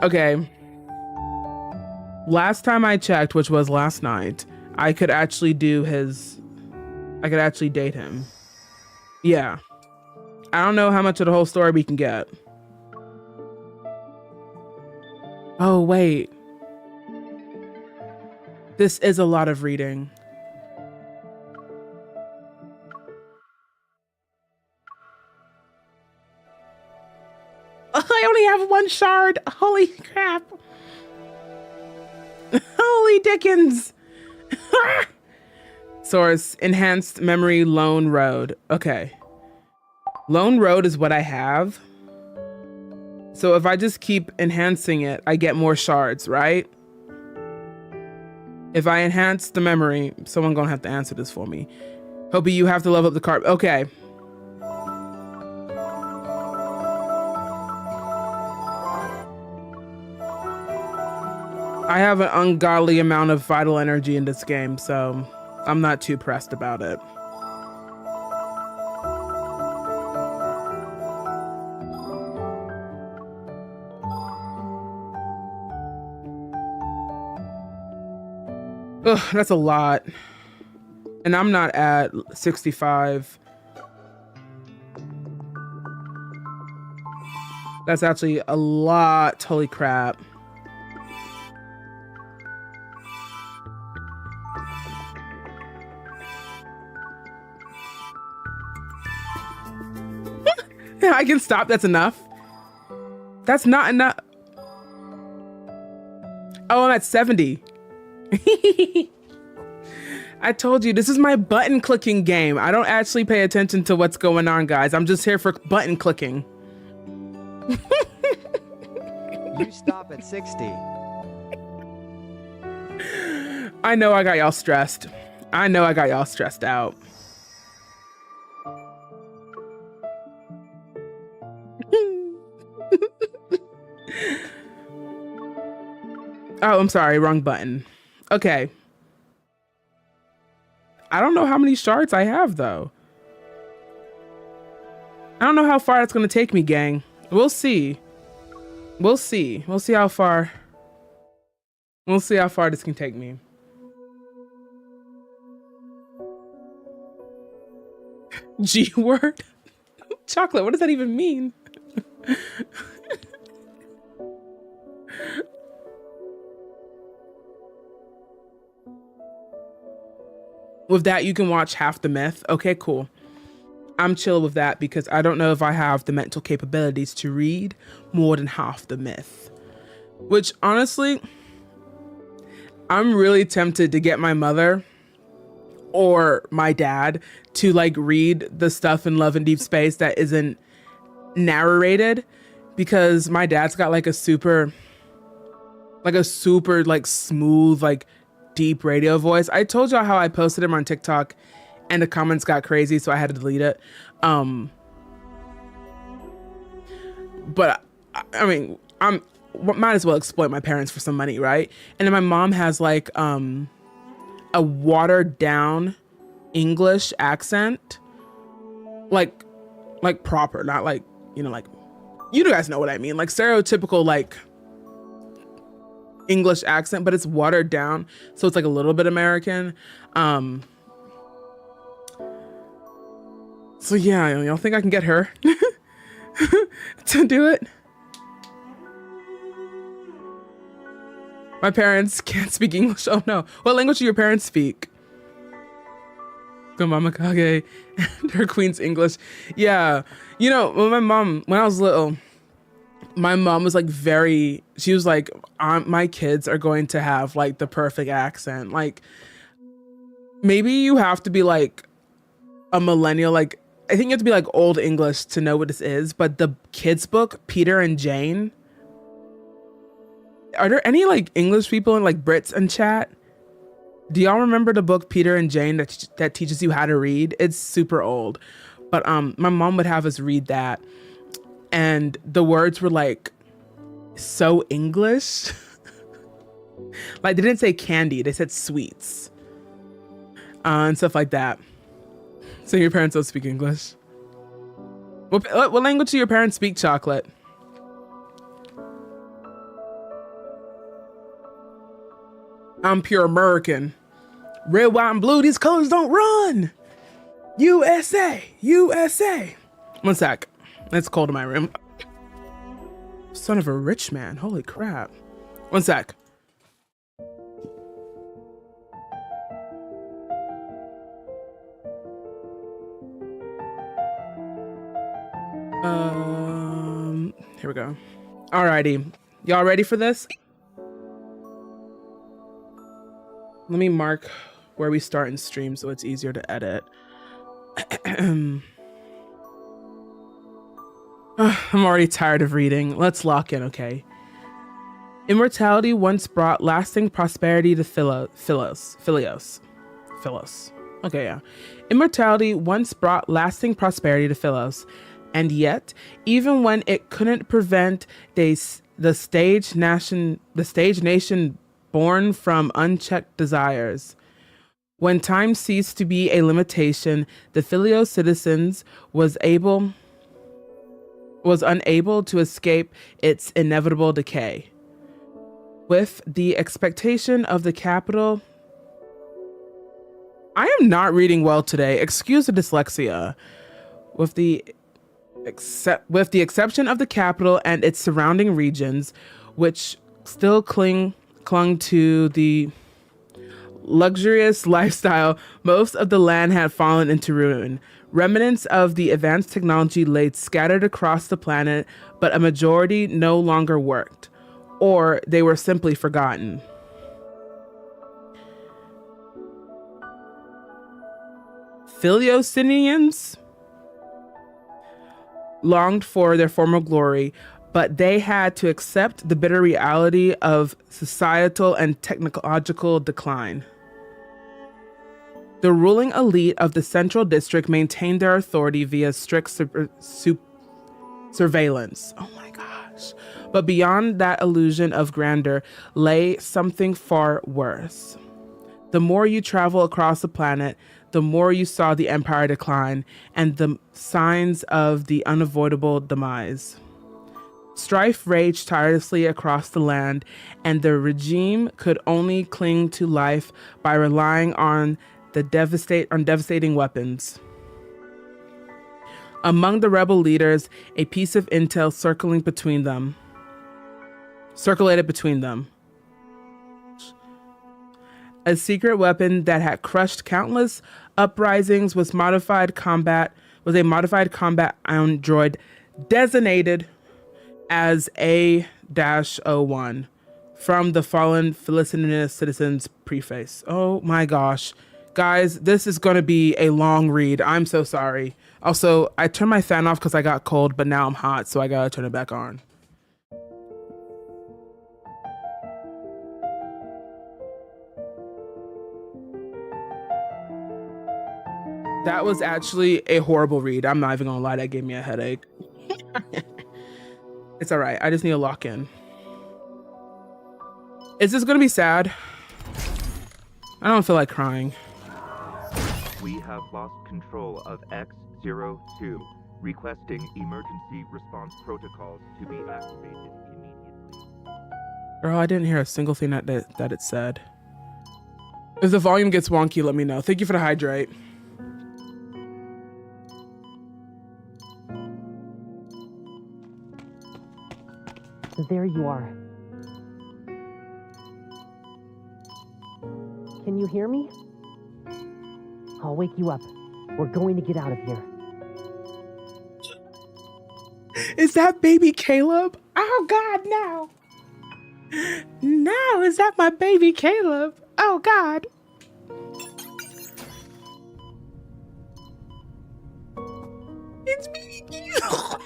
Okay. Last time I checked, which was last night, I could actually I could actually date him. Yeah. I don't know how much of the whole story we can get. Oh, wait. This is a lot of reading. I only have one shard. Holy crap. Holy Dickens. Source, enhanced memory, Lone Road. Okay. Lone Road is what I have. So if I just keep enhancing it, I get more shards, right? If I enhance the memory, someone gonna have to answer this for me. Hobie, you have to level up the card. Okay. I have an ungodly amount of vital energy in this game, so I'm not too pressed about it. Ugh, that's a lot. And I'm not at 65. That's actually a lot. Holy crap. I can stop. That's enough. That's not enough. Oh, I'm at 70. I told you, this is my button clicking game. I don't actually pay attention to what's going on, guys. I'm just here for button clicking. You stop at 60. I know I got y'all stressed. I know I got y'all stressed out. Oh, I'm sorry, wrong button. Okay. I don't know how many shards I have, though. I don't know how far it's going to take me, gang. We'll see. We'll see. We'll see how far. We'll see how far this can take me. G word? Chocolate, what does that even mean? With that, you can watch half the myth. Okay, cool. I'm chill with that because I don't know if I have the mental capabilities to read more than half the myth. Which, honestly, I'm really tempted to get my mother or my dad to like read the stuff in Love and Deep Space that isn't narrated, because my dad's got like a super like smooth, like deep radio voice. I told y'all how I posted him on TikTok and the comments got crazy, so I had to delete it. But I mean, might as well exploit my parents for some money, right? And then my mom has like a watered down English accent, like proper, not like, you know, like, you guys know what I mean, like stereotypical like English accent, but it's watered down, so it's like a little bit American. So yeah, y'all think I can get her to do it? My parents can't speak English. Oh no. What language do your parents speak? Go Mama Kage and her queen's English. Yeah. You know, when I was little, my mom was like she was like, my kids are going to have like the perfect accent. Like, maybe you have to be like a millennial. Like, I think you have to be like old English to know what this is. But the kids book, Peter and Jane. Are there any like English people and like Brits in chat? Do y'all remember the book Peter and Jane that teaches you how to read? It's super old. But my mom would have us read that. And the words were like so English. Like, they didn't say candy, they said sweets. And stuff like that. So your parents don't speak English? What language do your parents speak, Chocolate? I'm pure American. Red, white, and blue, these colors don't run. USA, USA. One sec. It's cold in my room. Son of a rich man. Holy crap. One sec. Here we go. Alrighty. Y'all ready for this? Let me mark where we start in stream so it's easier to edit. I'm already tired of reading. Let's lock in, okay? Immortality once brought lasting prosperity to Philos. Okay, yeah. Immortality once brought lasting prosperity to Philos, and yet, even when it couldn't prevent the stage nation born from unchecked desires. When time ceased to be a limitation, the Philios citizens was unable to escape its inevitable decay. With the expectation of the capital, I am not reading well today. Excuse the dyslexia. With the exception of the capital and its surrounding regions, which still clung to the luxurious lifestyle, most of the land had fallen into ruin. Remnants of the advanced technology lay scattered across the planet, but a majority no longer worked, or they were simply forgotten. Philiosinians longed for their former glory, but they had to accept the bitter reality of societal and technological decline. The ruling elite of the Central District maintained their authority via strict surveillance. Oh my gosh. But beyond that illusion of grandeur lay something far worse. The more you travel across the planet, the more you saw the empire decline and the signs of the unavoidable demise. Strife raged tirelessly across the land, and the regime could only cling to life by relying on devastating weapons. Among the rebel leaders, a piece of intel circulated between them. A secret weapon that had crushed countless uprisings was a modified combat android designated as A-01 from the fallen Philippine citizens preface. Oh my gosh. Guys, this is going to be a long read. I'm so sorry. Also, I turned my fan off because I got cold, but now I'm hot, so I gotta turn it back on. That was actually a horrible read. I'm not even gonna lie, that gave me a headache. It's all right. I just need to lock in. Is this gonna be sad? I don't feel like crying. We have lost control of X-02, requesting emergency response protocols to be activated immediately. Girl, I didn't hear a single thing that it said. If the volume gets wonky, let me know. Thank you for the hydrate. There you are. Can you hear me? I'll wake you up. We're going to get out of here. Is that baby Caleb? Oh God, no. No, is that my baby Caleb? Oh God. It's baby Caleb.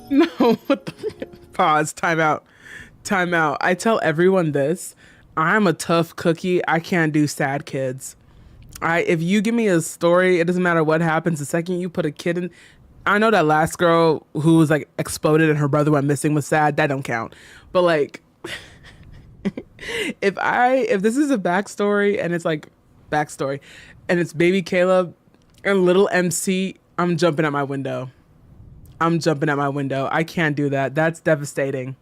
No, what the pause, time out. I tell everyone this. I'm a tough cookie. I can't do sad kids. If you give me a story, it doesn't matter what happens. The second you put a kid in, I know that last girl who was like exploded and her brother went missing was sad. That don't count. But like, if this is a backstory and it's like backstory and it's baby Caleb and little MC, I'm jumping at my window. I can't do that. That's devastating.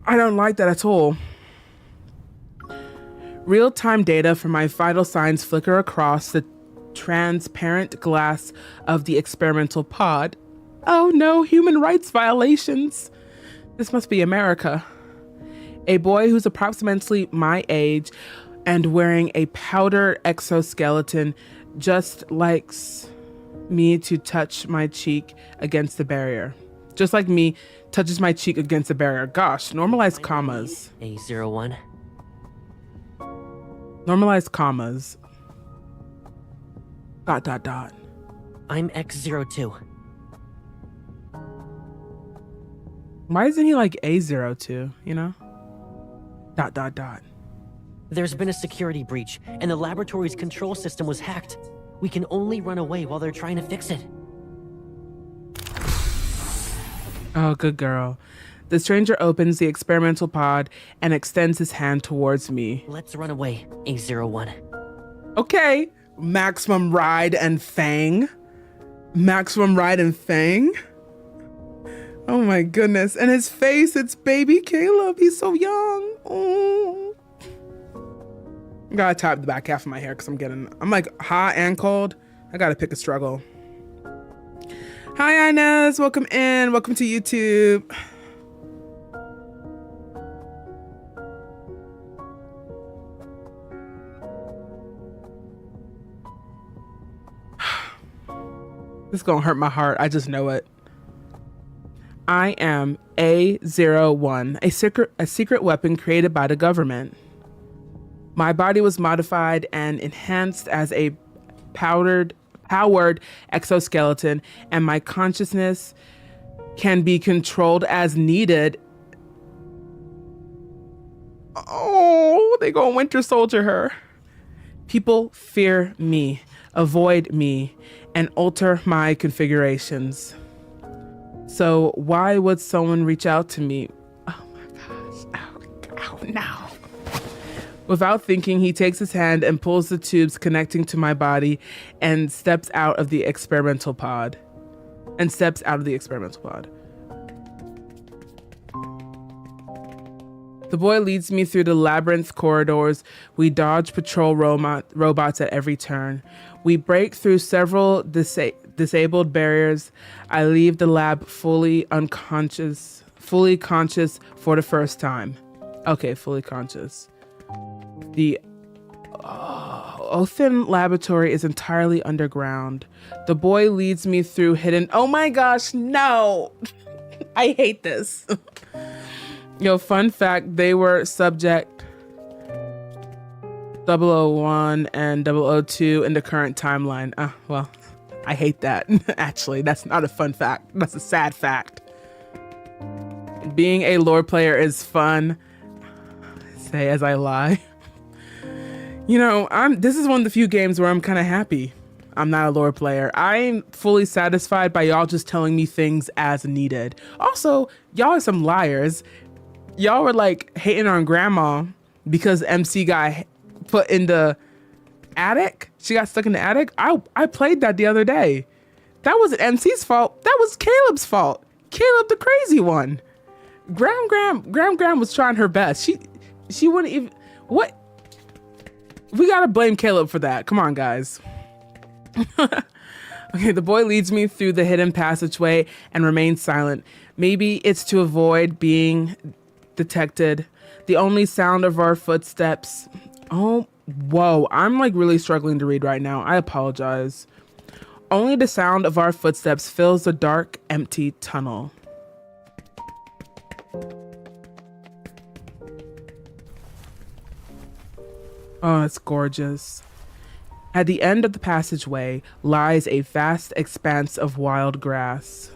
I don't like that at all. Real-time data from my vital signs flicker across the transparent glass of the experimental pod. Oh no, human rights violations. This must be America. A boy who's approximately my age and wearing a powdered exoskeleton just likes me to touch my cheek against the barrier. Just like me touches my cheek against the barrier. Gosh, normalize commas. A01. Normalize commas. ... I'm X02. Why isn't he like A02, you know? ... There's been a security breach, and the laboratory's control system was hacked. We can only run away while they're trying to fix it. Oh, good girl. The stranger opens the experimental pod and extends his hand towards me. Let's run away, A01. Okay. Maximum Ride and Fang. Maximum Ride and Fang. Oh my goodness. And his face, it's baby Caleb. He's so young. Oh. I gotta tie up the back half of my hair because I'm like hot and cold. I gotta pick a struggle. Hi Inez, welcome in. Welcome to YouTube. This is gonna hurt my heart. I just know it. I am A01, a secret weapon created by the government. My body was modified and enhanced as a powered exoskeleton, and my consciousness can be controlled as needed. Oh, they gonna Winter Soldier her. People fear me, avoid me, and alter my configurations. So why would someone reach out to me? Oh my gosh. Oh no. Without thinking, he takes his hand and pulls the tubes connecting to my body and steps out of the experimental pod. The boy leads me through the labyrinth corridors. We dodge patrol robots at every turn. We break through several disabled barriers. I leave the lab fully conscious for the first time. Okay, fully conscious. The Othan laboratory is entirely underground. The boy leads me through hidden... Oh my gosh, no! I hate this. Yo, fun fact, they were subject 001 and 002 in the current timeline. Well, I hate that. Actually, that's not a fun fact. That's a sad fact. Being a lore player is fun. Say as I lie. You know, this is one of the few games where I'm kind of happy I'm not a lore player. I'm fully satisfied by y'all just telling me things as needed. Also, y'all are some liars. Y'all were like hating on grandma because MC got put in the attic. She got stuck in the attic. I played that the other day. That wasn't MC's fault. That was Caleb's fault. Caleb, the crazy one. Gram was trying her best. She wouldn't even... What? We gotta blame Caleb for that. Come on, guys. Okay, the boy leads me through the hidden passageway and remains silent. Maybe it's to avoid being detected. The only sound of our footsteps... Oh, whoa. I'm like really struggling to read right now. I apologize. Only the sound of our footsteps fills the dark, empty tunnel. Oh, it's gorgeous. At the end of the passageway lies a vast expanse of wild grass.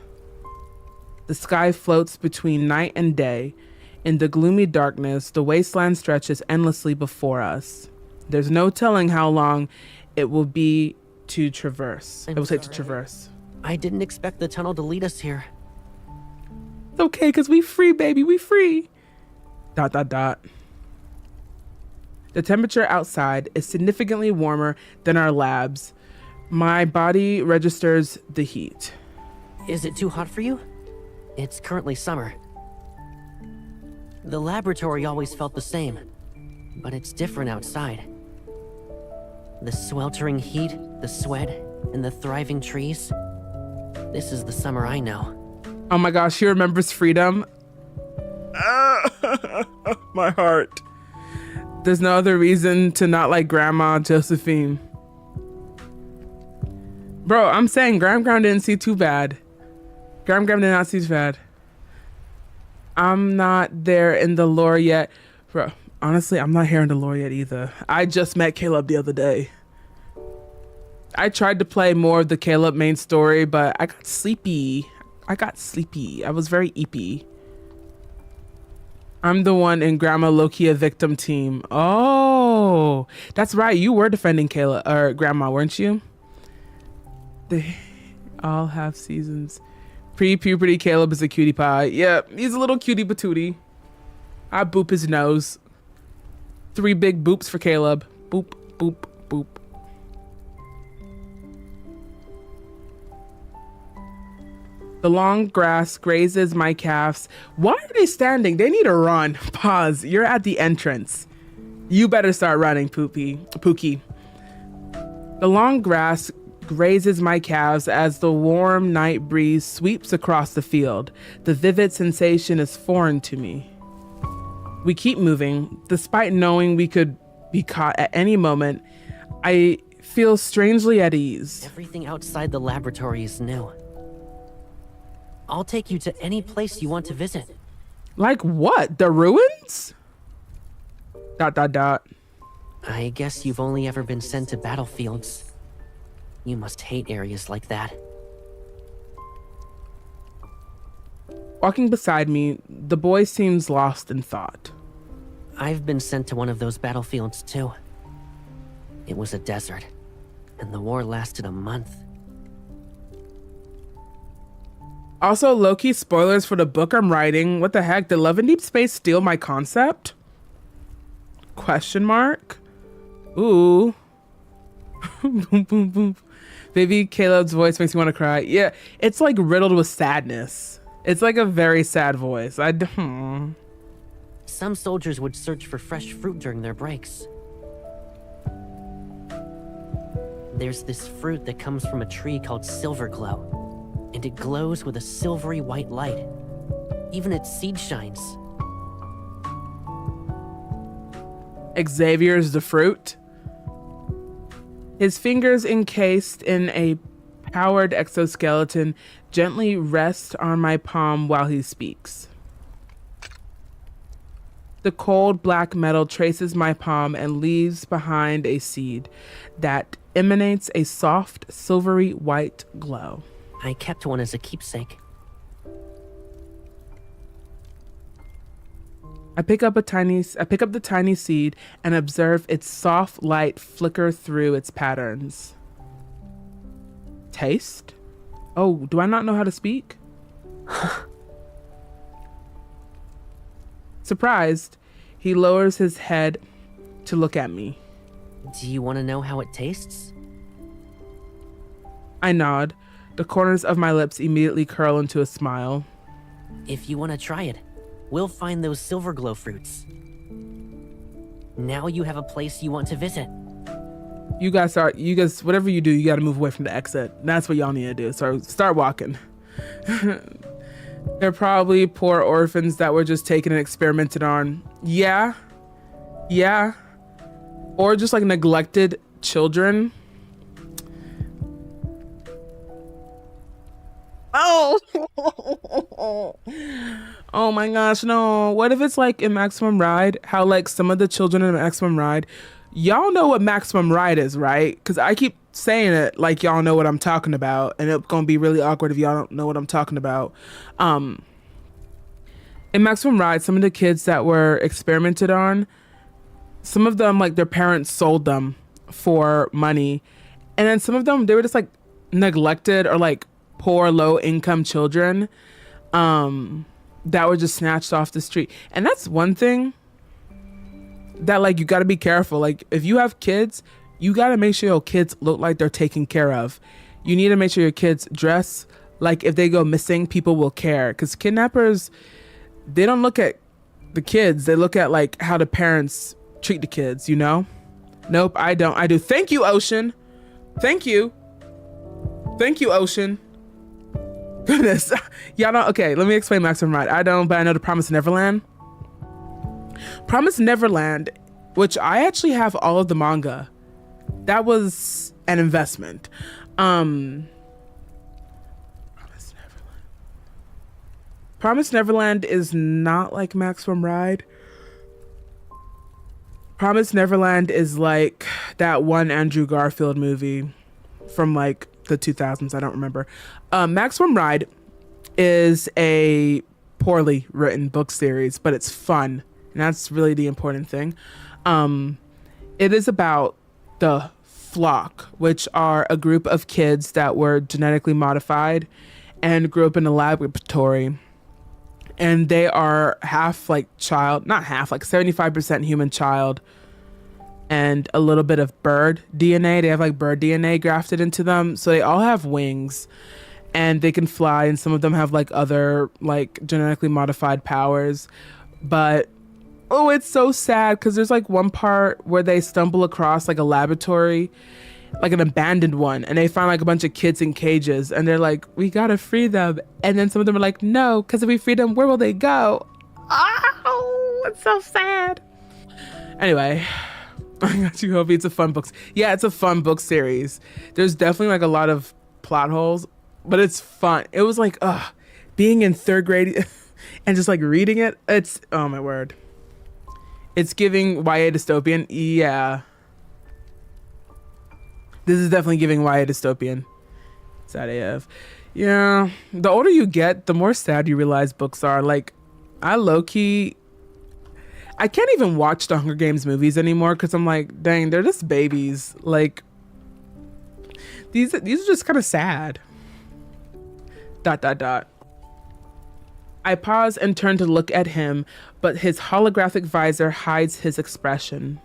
The sky floats between night and day. In the gloomy darkness, the wasteland stretches endlessly before us. There's no telling how long it will be to traverse. It will take to traverse. I didn't expect the tunnel to lead us here. It's okay, because we free, baby. We free. ... The temperature outside is significantly warmer than our labs. My body registers the heat. Is it too hot for you? It's currently summer. The laboratory always felt the same, but it's different outside. The sweltering heat, the sweat, and the thriving trees. This is the summer I know. Oh my gosh, he remembers freedom. My heart. There's no other reason to not like Grandma Josephine. Bro, I'm saying Gram didn't see too bad. Gram did not see too bad. I'm not there in the lore yet. Bro, honestly, I'm not here in the lore yet either. I just met Caleb the other day. I tried to play more of the Caleb main story, but I got sleepy. I was very eepy. I'm the one in Grandma Lokia victim team. Oh, that's right. You were defending Caleb or Grandma, weren't you? They all have seasons. Pre-puberty Caleb is a cutie pie. Yeah, he's a little cutie patootie. I boop his nose. 3 big boops for Caleb. Boop, boop, boop. The long grass grazes my calves. Why are they standing? They need to run. Pause. You're at the entrance. You better start running, Pookie. The long grass grazes my calves as the warm night breeze sweeps across the field. The vivid sensation is foreign to me. We keep moving. Despite knowing we could be caught at any moment, I feel strangely at ease. Everything outside the laboratory is new. I'll take you to any place you want to visit. Like what? The ruins? ... I guess you've only ever been sent to battlefields. You must hate areas like that. Walking beside me, the boy seems lost in thought. I've been sent to one of those battlefields too. It was a desert, and the war lasted a month. Also, low-key spoilers for the book I'm writing. What the heck? Did Love in Deep Space steal my concept? Question mark? Ooh. Boom, boom, boom. Baby Caleb's voice makes me want to cry. Yeah, it's like riddled with sadness. It's like a very sad voice. Some soldiers would search for fresh fruit during their breaks. There's this fruit that comes from a tree called Silverglow, and it glows with a silvery white light. Even its seed shines. Xavier's the fruit. His fingers encased in a powered exoskeleton gently rest on my palm while he speaks. The cold black metal traces my palm and leaves behind a seed that emanates a soft, silvery white glow. I kept one as a keepsake. I pick up the tiny seed and observe its soft light flicker through its patterns. Taste? Oh, do I not know how to speak? Surprised, he lowers his head to look at me. Do you want to know how it tastes? I nod. The corners of my lips immediately curl into a smile. If you want to try it, we'll find those Silverglow fruits. Now you have a place you want to visit. You guys, whatever you do, you gotta move away from the exit. That's what y'all need to do. So start walking. They're probably poor orphans that were just taken and experimented on. Yeah. Or just like neglected children. Oh. Oh my gosh, no. What if it's like in Maximum Ride? How like some of the children in Maximum Ride, y'all know what Maximum Ride is, right? Because I keep saying it like y'all know what I'm talking about, and it's gonna be really awkward if y'all don't know what I'm talking about. In Maximum Ride, some of the kids that were experimented on, some of them, like their parents sold them for money, and then some of them, they were just like neglected or like poor low income children that were just snatched off the street. And that's one thing that like you got to be careful. Like if you have kids, you got to make sure your kids look like they're taken care of. You need to make sure your kids dress like if they go missing, people will care, because kidnappers, they don't look at the kids. They look at like how the parents treat the kids, you know? Nope, I don't. I do. Thank you, Ocean. Thank you. Thank you, Ocean. Goodness. Y'all don't. Okay, let me explain Maximum Ride. I don't, but I know the Promised Neverland. Promised Neverland, which I actually have all of the manga. That was an investment. Promised Neverland. Promised Neverland is not like Maximum Ride. Promised Neverland is like that one Andrew Garfield movie from like the 2000s. I don't remember. Maximum Ride is a poorly written book series, but it's fun. And that's really the important thing. It is about the flock, which are a group of kids that were genetically modified and grew up in a laboratory. And they are half like child, not half, like 75% human child and a little bit of bird DNA. They have like bird DNA grafted into them. So they all have wings and they can fly. And some of them have like other like genetically modified powers. But, oh, it's so sad because there's like one part where they stumble across like a laboratory, like an abandoned one, and they find like a bunch of kids in cages and they're like, we gotta free them. And then some of them are like, no, because if we free them, where will they go? Oh, it's so sad. Anyway, I got you, Hobie. It's a fun book. Yeah, it's a fun book series. There's definitely like a lot of plot holes, but it's fun. It was like, being in third grade and just like reading it. It's, oh my word. It's giving YA dystopian. Yeah. This is definitely giving YA dystopian. Sad AF. Yeah. The older you get, the more sad you realize books are. Like, I low-key... I can't even watch the Hunger Games movies anymore because I'm like, dang, they're just babies. Like, these are just kind of sad. ... I pause and turn to look at him, but his holographic visor hides his expression.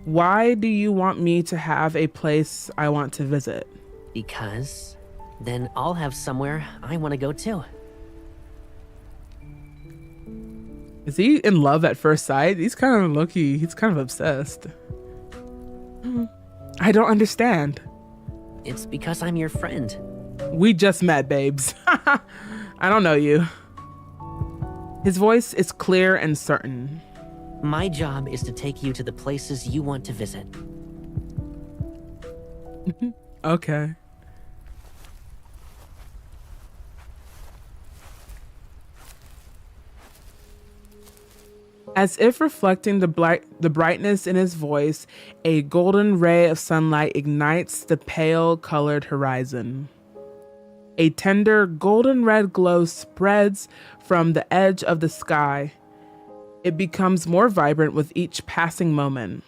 Why do you want me to have a place I want to visit? Because then I'll have somewhere I want to go too. Is he in love at first sight? He's kind of low-key. He's kind of obsessed. I don't understand. It's because I'm your friend. We just met, babes. I don't know you. His voice is clear and certain. My job is to take you to the places you want to visit. Okay. As if reflecting the brightness in his voice, a golden ray of sunlight ignites the pale colored horizon. A tender golden red glow spreads from the edge of the sky. It becomes more vibrant with each passing moment.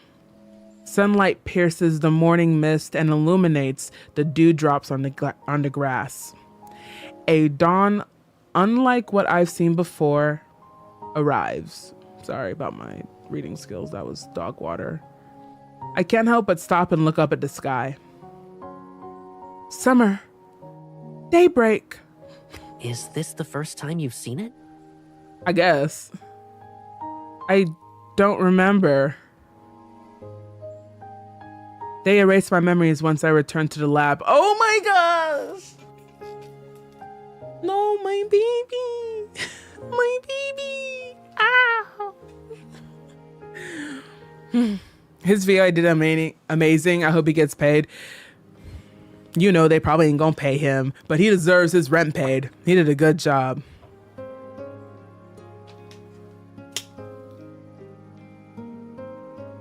Sunlight pierces the morning mist and illuminates the dewdrops on the grass. A dawn unlike what I've seen before arrives. Sorry about my reading skills. That was dog water. I can't help but stop and look up at the sky. Summer. Daybreak. Is this the first time you've seen it? I guess. I don't remember. They erased my memories once I returned to the lab. Oh my gosh! No, my baby! My baby! Ow! His VI did amazing. I hope he gets paid. You know they probably ain't gonna pay him, but he deserves his rent paid. He did a good job.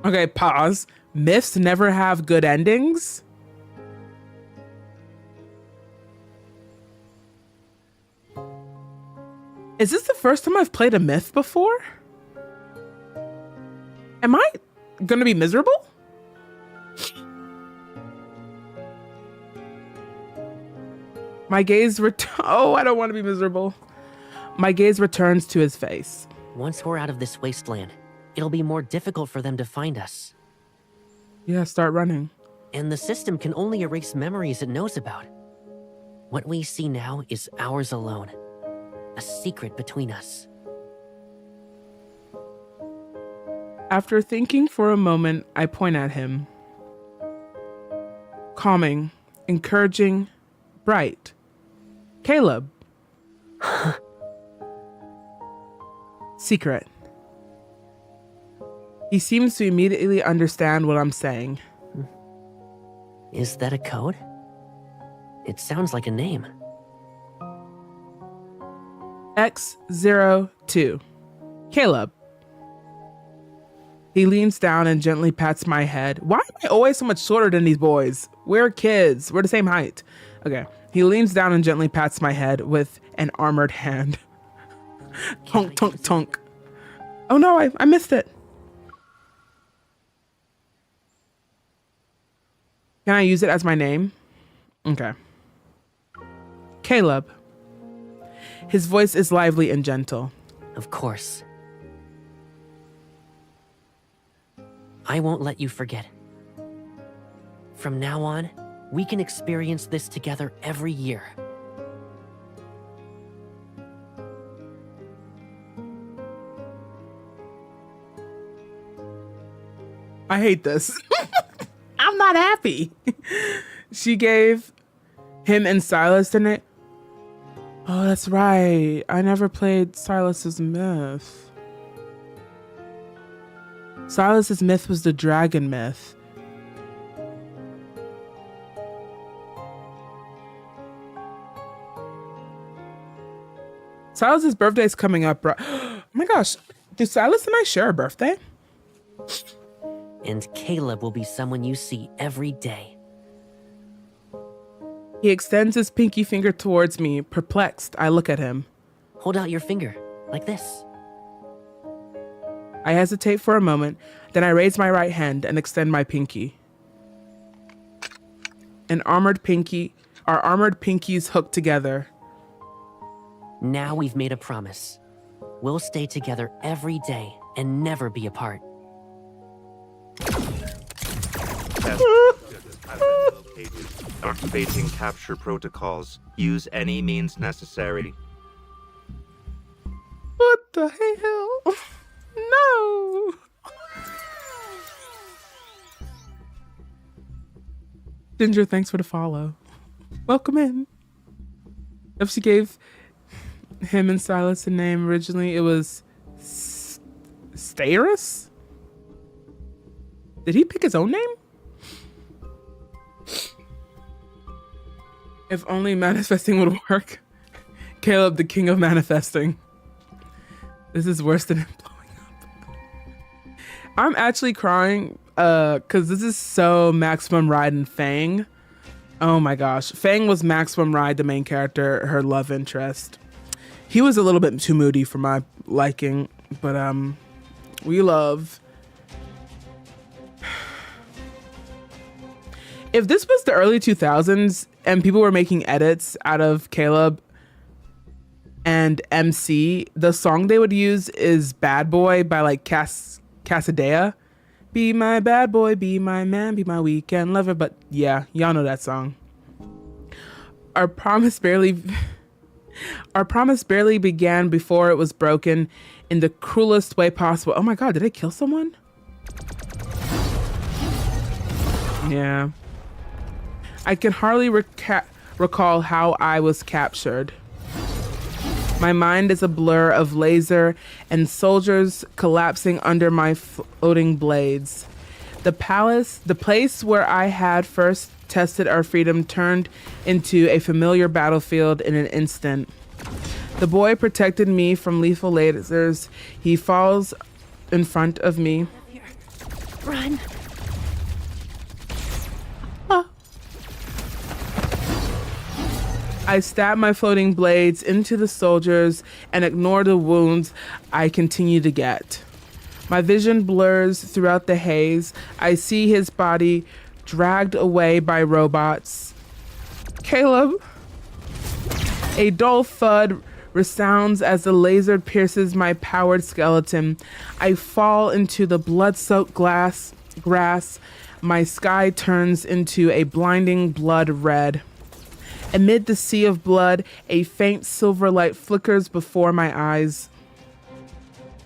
Okay, pause. Myths never have good endings? Is this the first time I've played a myth before? Am I gonna be miserable? My gaze oh, I don't want to be miserable. My gaze returns to his face. Once we're out of this wasteland, it'll be more difficult for them to find us. Yeah, start running. And the system can only erase memories it knows about. What we see now is ours alone. A secret between us. After thinking for a moment, I point at him. Calming, encouraging, bright. Caleb. Secret. He seems to immediately understand what I'm saying. Is that a code? It sounds like a name. X02. Caleb. He leans down and gently pats my head. Why am I always so much shorter than these boys? We're kids. We're the same height. Okay. He leans down and gently pats my head with an armored hand. Tonk, tonk, tonk. Oh no, I missed it. Can I use it as my name? Okay. Caleb. His voice is lively and gentle. Of course. I won't let you forget. From now on, we can experience this together every year. I hate this. I'm not happy. She gave him and Silas the name. Oh, that's right. I never played Silas's myth. Silas's myth was the dragon myth. Silas's birthday is coming up, bro. Oh my gosh. Do Silas and I share a birthday? And Caleb will be someone you see every day. He extends his pinky finger towards me. Perplexed, I look at him. Hold out your finger, like this. I hesitate for a moment, then I raise my right hand and extend my pinky. Our armored pinkies hook together. Now we've made a promise. We'll stay together every day and never be apart. Activating capture protocols. Use any means necessary. What the hell? No! Ginger, thanks for the follow. Welcome in. If she gave him and Silas a name originally, it was Stairus? Did he pick his own name? If only manifesting would work. Caleb, the king of manifesting. This is worse than him blowing up. I'm actually crying because this is so Maximum Ride and Fang. Oh my gosh. Fang was Maximum Ride, the main character, her love interest. He was a little bit too moody for my liking, but we love. If this was the early 2000s and people were making edits out of Caleb and MC, the song they would use is Bad Boy by like Casadea. Be my bad boy, be my man, be my weekend lover. But yeah, y'all know that song. Our promise barely began before it was broken in the cruelest way possible. Oh my God, did I kill someone? Yeah. I can hardly recall how I was captured. My mind is a blur of laser and soldiers collapsing under my floating blades. The place where I had first tested our freedom turned into a familiar battlefield in an instant. The boy protected me from lethal lasers. He falls in front of me. Run! I stab my floating blades into the soldiers and ignore the wounds I continue to get. My vision blurs throughout the haze. I see his body dragged away by robots. Caleb. A dull thud resounds as the laser pierces my powered skeleton. I fall into the blood-soaked grass. My sky turns into a blinding blood red. Amid the sea of blood, a faint silver light flickers before my eyes.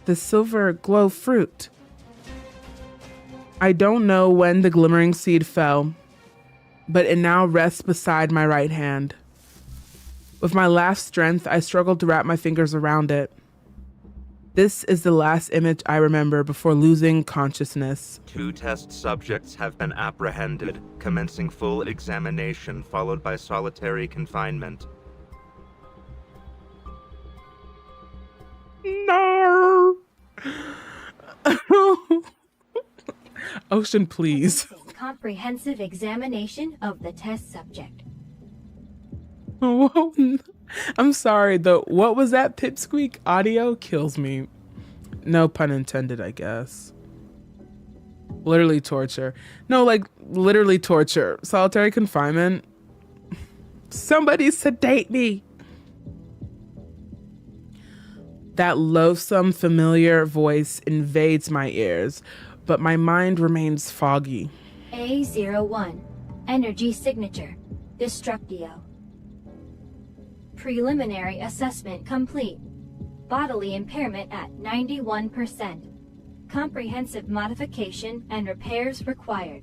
The silver glow fruit. I don't know when the glimmering seed fell, but it now rests beside my right hand. With my last strength, I struggled to wrap my fingers around it. This is the last image I remember before losing consciousness. 2 test subjects have been apprehended, commencing full examination followed by solitary confinement. No. Ocean, please. Comprehensive examination of the test subject. Whoa. I'm sorry, the what was that pipsqueak audio kills me. No pun intended, I guess. Literally torture. No, like literally torture. Solitary confinement. Somebody sedate me. That loathsome, familiar voice invades my ears, but my mind remains foggy. A01. Energy signature. Destructio. Preliminary assessment complete. Bodily impairment at 91%. Comprehensive modification and repairs required.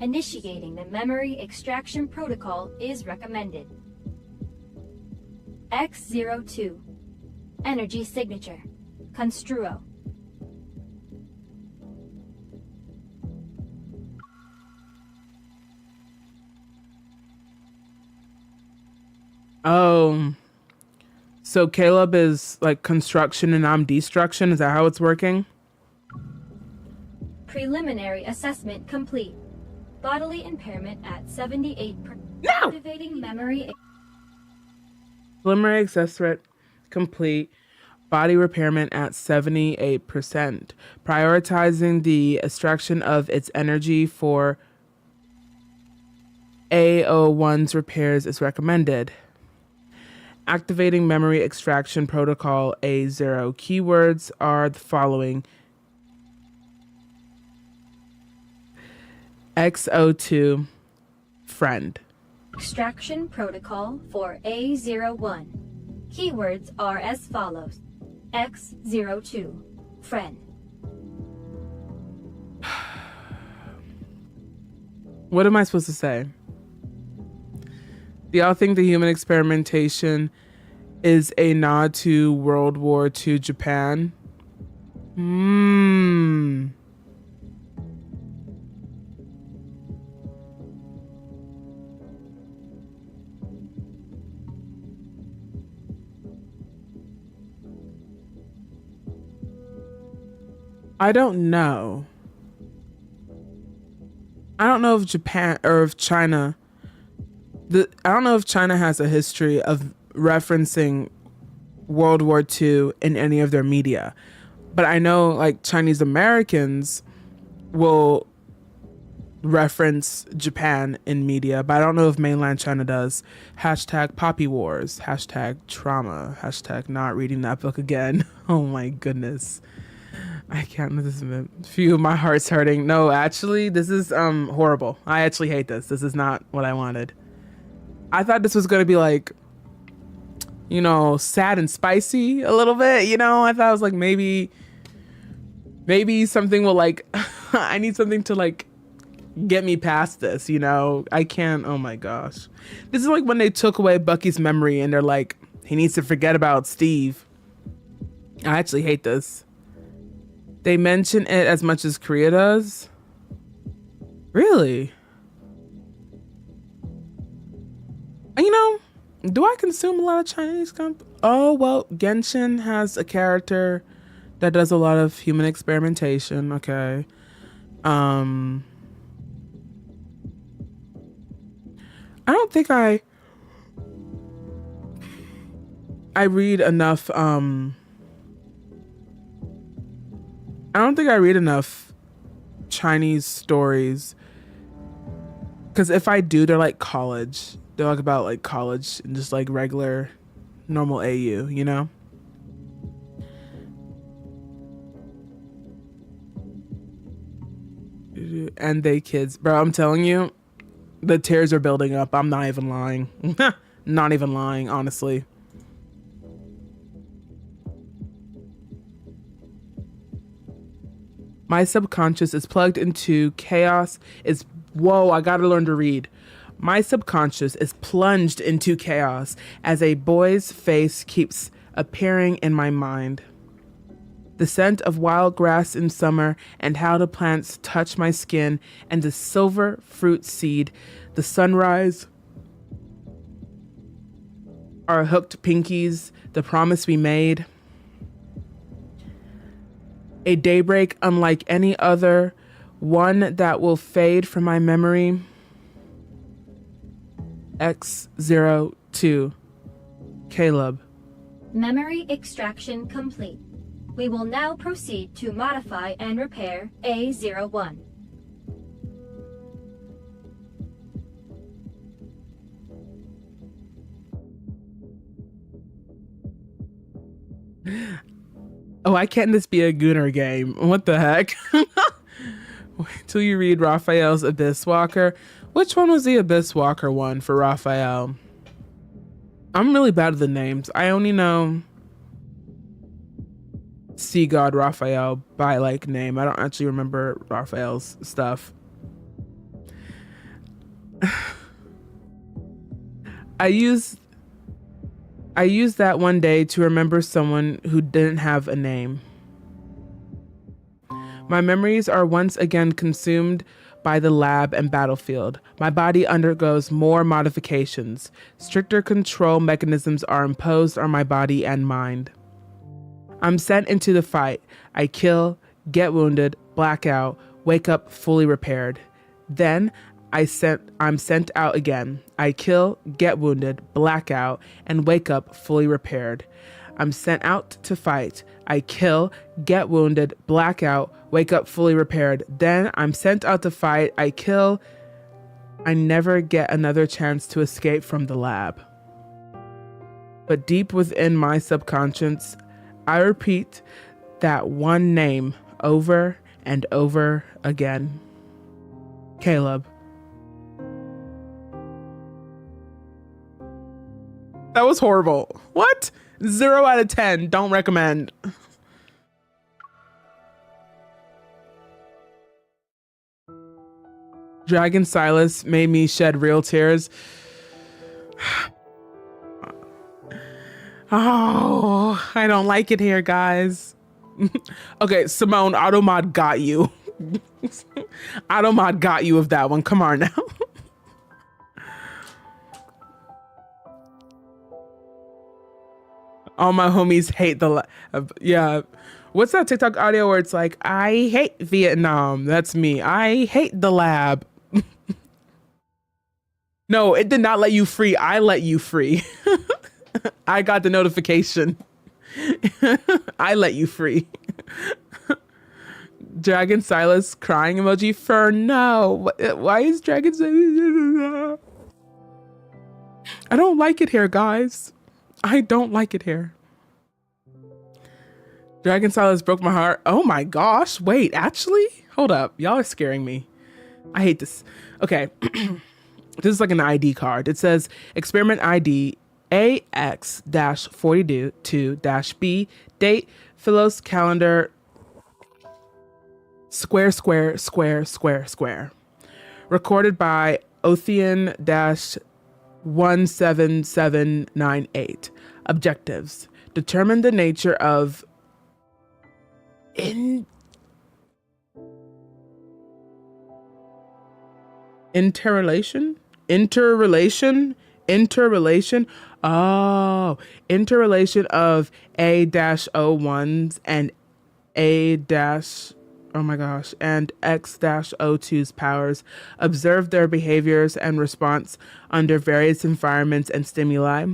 Initiating the memory extraction protocol is recommended. X02. Energy signature. Construo. Oh, so Caleb is like construction and I'm destruction. Is that how it's working? Preliminary assessment complete. Bodily impairment at 78%. No! Activating memory. Preliminary assessment complete. Body repairment at 78%. Prioritizing the extraction of its energy for A01's repairs is recommended. Activating memory extraction protocol A0. Keywords are the following: X02, friend. Extraction protocol for A01. Keywords are as follows. X02, friend. What am I supposed to say? Do y'all think the human experimentation is a nod to World War II Japan? I don't know. I don't know if Japan or if China. I don't know if China has a history of referencing World War II in any of their media, but I know like Chinese Americans will reference Japan in media, but I don't know if mainland China does. Hashtag Poppy Wars, hashtag trauma, hashtag not reading that book again. Oh my goodness. I can't, this is phew, my heart's hurting. No, actually, this is horrible. I actually hate this. This is not what I wanted. I thought this was going to be like, you know, sad and spicy a little bit, you know? I thought it was like maybe something will like, I need something to like get me past this, you know? I can't, oh my gosh. This is like when they took away Bucky's memory and they're like, he needs to forget about Steve. I actually hate this. They mention it as much as Korea does? Really? You know, do I consume a lot of Chinese Oh, well, Genshin has a character that does a lot of human experimentation. Okay. I don't think I read enough, I don't think I read enough Chinese stories. Because if I do, they're like college. They're like about like college and just like regular, normal AU, you know? And they kids. Bro, I'm telling you, the tears are building up. I'm not even lying. Not even lying, honestly. My subconscious is plugged into chaos. Whoa, I gotta learn to read. My subconscious is plunged into chaos as a boy's face keeps appearing in my mind. The scent of wild grass in summer and how the plants touch my skin and the silver fruit seed, the sunrise, our hooked pinkies, the promise we made. A daybreak unlike any other, one that will fade from my memory. X02. Caleb. Memory extraction complete. We will now proceed to modify and repair A01. Oh, why can't this be a Gunner game? What the heck? Wait till you read Raphael's Abyss Walker. Which one was the Abyss Walker one for Raphael? I'm really bad at the names. I only know Sea God Raphael by like name. I don't actually remember Raphael's stuff. I used that one day to remember someone who didn't have a name. My memories are once again consumed by the lab and battlefield. My body undergoes more modifications. Stricter control mechanisms are imposed on my body and mind. I'm sent into the fight. I kill, get wounded, black out, wake up fully repaired. Then I'm sent out again. I kill, get wounded, black out, and wake up fully repaired. I'm sent out to fight. I kill, get wounded, black out, wake up fully repaired. Then I'm sent out to fight. I kill. I never get another chance to escape from the lab. But deep within my subconscious, I repeat that one name over and over again. Caleb. That was horrible. What? 0 out of 10. Don't recommend. Dragon Silas made me shed real tears. Oh, I don't like it here, guys. Okay, Simone, Automod got you. Automod got you with that one. Come on now. All my homies hate yeah. What's that TikTok audio where it's like, I hate Vietnam? That's me. I hate the lab. No, it did not let you free. I let you free. I got the notification. I let you free. Dragon Silas crying emoji for no. Why is Dragon Silas? I don't like it here, guys. I don't like it here. Dragon Silas broke my heart. Oh my gosh. Wait, actually? Hold up. Y'all are scaring me. I hate this. Okay. This is like an ID card. It says experiment ID AX-42-B, date, Philos calendar, square, square, square, square, square. Recorded by Othean-17798. Objectives. Determine the nature of interrelation. Oh, interrelation of A-01s and and X-02's powers. Observe their behaviors and response under various environments and stimuli.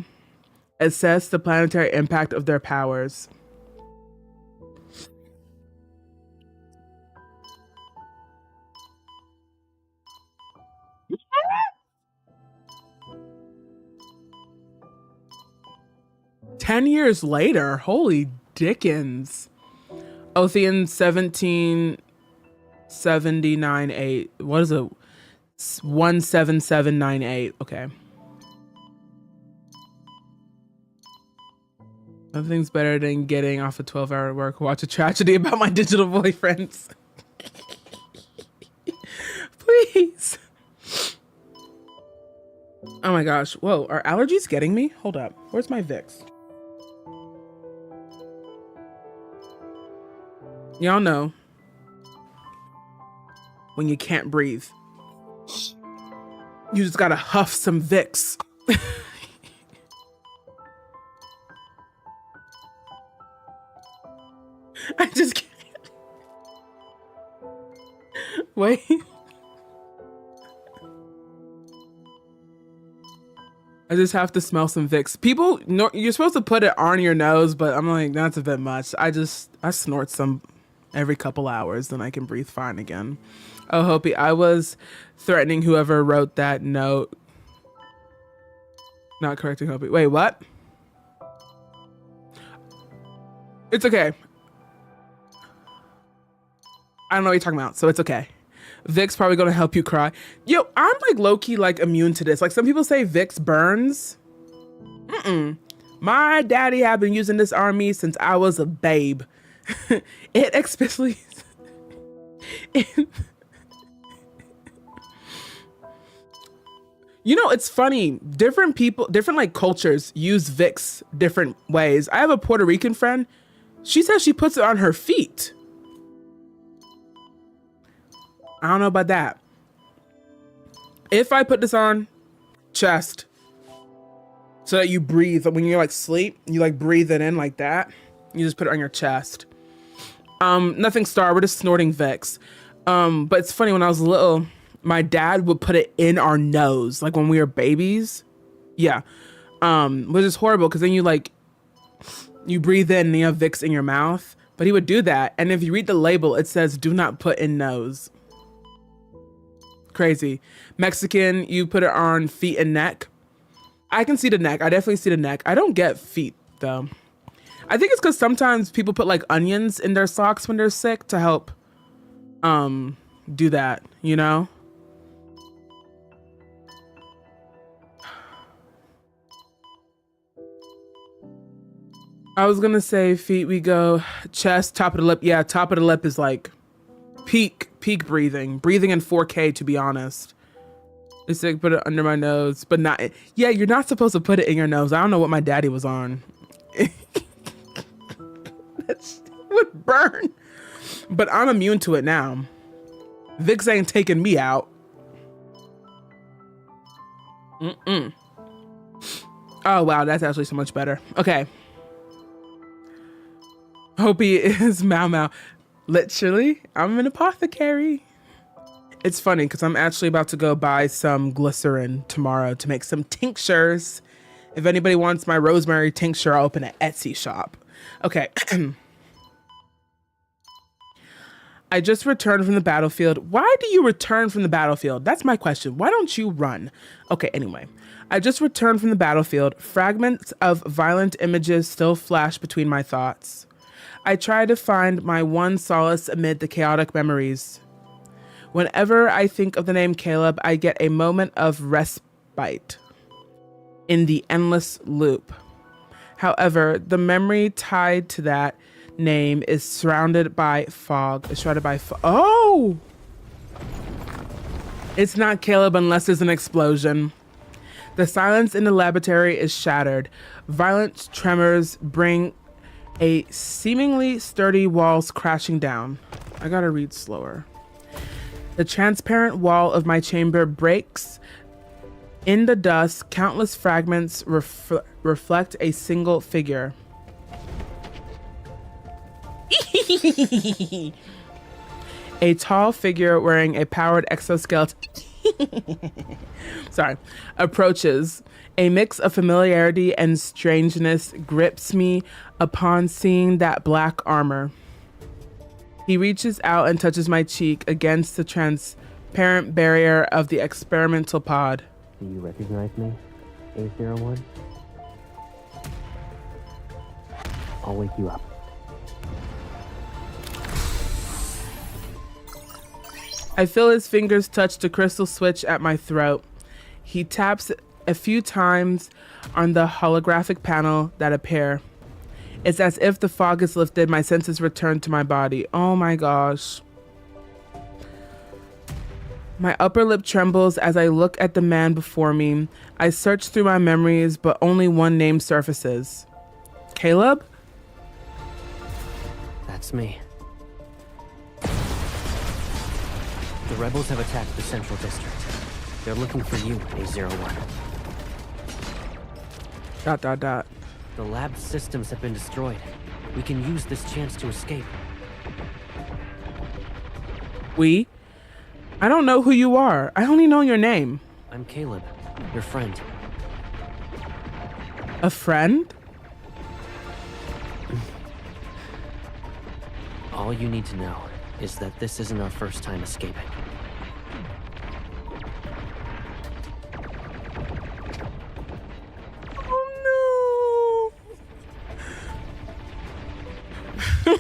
Assess the planetary impact of their powers. Ten years later, holy dickens. Othean 17798. What is it? 17798. Okay. Nothing's better than getting off a 12-hour work. Watch a tragedy about my digital boyfriends. Please. Oh my gosh. Whoa, are allergies getting me? Hold up. Where's my Vicks? Y'all know when you can't breathe, you just gotta huff some Vicks. I just can't. Wait. I just have to smell some Vicks. People, you're supposed to put it on your nose, but I'm like, that's a bit much. I snort some every couple hours, then I can breathe fine again. Oh, Hopi, I was threatening whoever wrote that note. Not correcting Hopi. Wait, what? It's okay. I don't know what you're talking about, so it's okay. Vicks probably gonna help you cry. Yo, I'm like low-key like immune to this. Like some people say Vicks burns. My daddy had been using this on me since I was a babe. It especially You know, it's funny. Different people, different like cultures use Vicks different ways. I have a Puerto Rican friend. She says she puts it on her feet. I don't know about that. If I put this on chest so that you breathe when you're like sleep, you like breathe it in like that. You just put it on your chest. Nothing star, we're just snorting Vicks. But it's funny, when I was little, my dad would put it in our nose, like when we were babies. Yeah. Which is horrible because then you breathe in and you have Vicks in your mouth. But he would do that. And if you read the label, it says, do not put in nose. Crazy. Mexican, you put it on feet and neck. I can see the neck. I definitely see the neck. I don't get feet though. I think it's because sometimes people put like onions in their socks when they're sick to help do that, you know? I was gonna say feet, we go chest, top of the lip. Yeah, top of the lip is like peak breathing in 4K, to be honest. It's like put it under my nose, but not. Yeah, you're not supposed to put it in your nose. I don't know what my daddy was on. That would burn. But I'm immune to it now. Vicks ain't taking me out. Oh wow, that's actually so much better. Okay. Hopi is Mau Mau. Literally, I'm an apothecary. It's funny because I'm actually about to go buy some glycerin tomorrow to make some tinctures. If anybody wants my rosemary tincture, I'll open an Etsy shop. Okay. I just returned from the battlefield. Why do you return from the battlefield? That's my question. Why don't you run? Okay, anyway. I just returned from the battlefield. Fragments of violent images still flash between my thoughts. I try to find my one solace amid the chaotic memories. Whenever I think of the name Caleb, I get a moment of respite in the endless loop. However, the memory tied to that name is surrounded by fog. Oh! It's not Caleb unless there's an explosion. The silence in the laboratory is shattered. Violent tremors bring a seemingly sturdy walls crashing down. I gotta read slower. The transparent wall of my chamber breaks. In the dust, countless fragments reflect a single figure. A tall figure wearing a powered exoskeleton approaches. A mix of familiarity and strangeness grips me upon seeing that black armor. He reaches out and touches my cheek against the transparent barrier of the experimental pod. Do you recognize me, A01? I'll wake you up. I feel his fingers touch the crystal switch at my throat. He taps a few times on the holographic panel that appear. It's as if the fog is lifted, my senses return to my body. Oh my gosh. My upper lip trembles as I look at the man before me. I search through my memories, but only one name surfaces. Caleb? That's me. The rebels have attacked the Central District. They're looking for you, A01. ... The lab's systems have been destroyed. We can use this chance to escape. We? I don't know who you are. I only know your name. I'm Caleb, your friend. A friend? All you need to know is that this isn't our first time escaping. Oh no.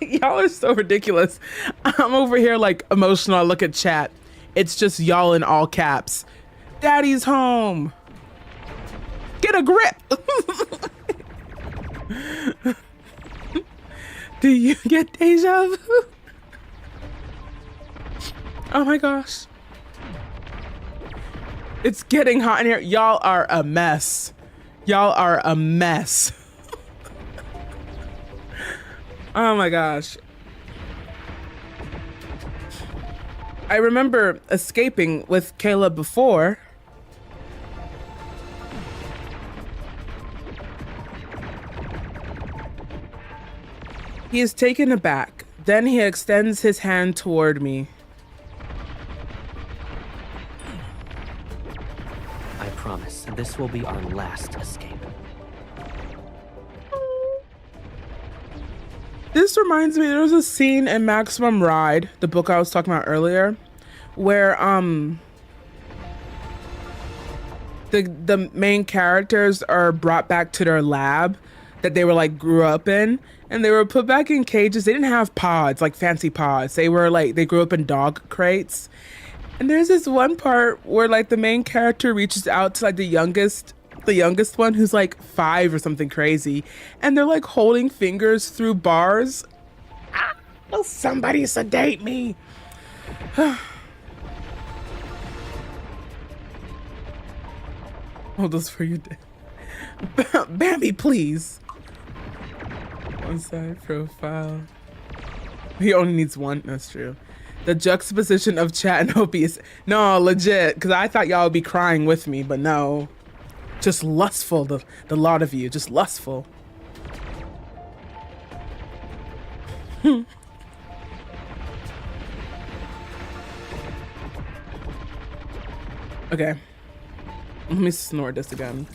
Y'all are so ridiculous. I'm over here like emotional. I look at chat. It's just y'all in all caps. Daddy's home. Get a grip. Do you get deja vu? Oh my gosh. It's getting hot in here. Y'all are a mess. Y'all are a mess. Oh my gosh. I remember escaping with Caleb before. He is taken aback. Then he extends his hand toward me. I promise, this will be our last escape. This reminds me, there was a scene in Maximum Ride, the book I was talking about earlier, where the main characters are brought back to their lab that they were like grew up in, and they were put back in cages. They didn't have pods, like fancy pods. They were like, they grew up in dog crates. And there's this one part where like the main character reaches out to like the youngest one who's like 5 or something crazy, and they're like holding fingers through bars. Ah, will somebody sedate me? Hold this for you. Bambi, please. One side profile. He only needs one. That's true. The juxtaposition of chat and Opie is no legit, because I thought y'all would be crying with me, but no. Just lustful, the lot of you, just lustful. Okay. Let me snort this again.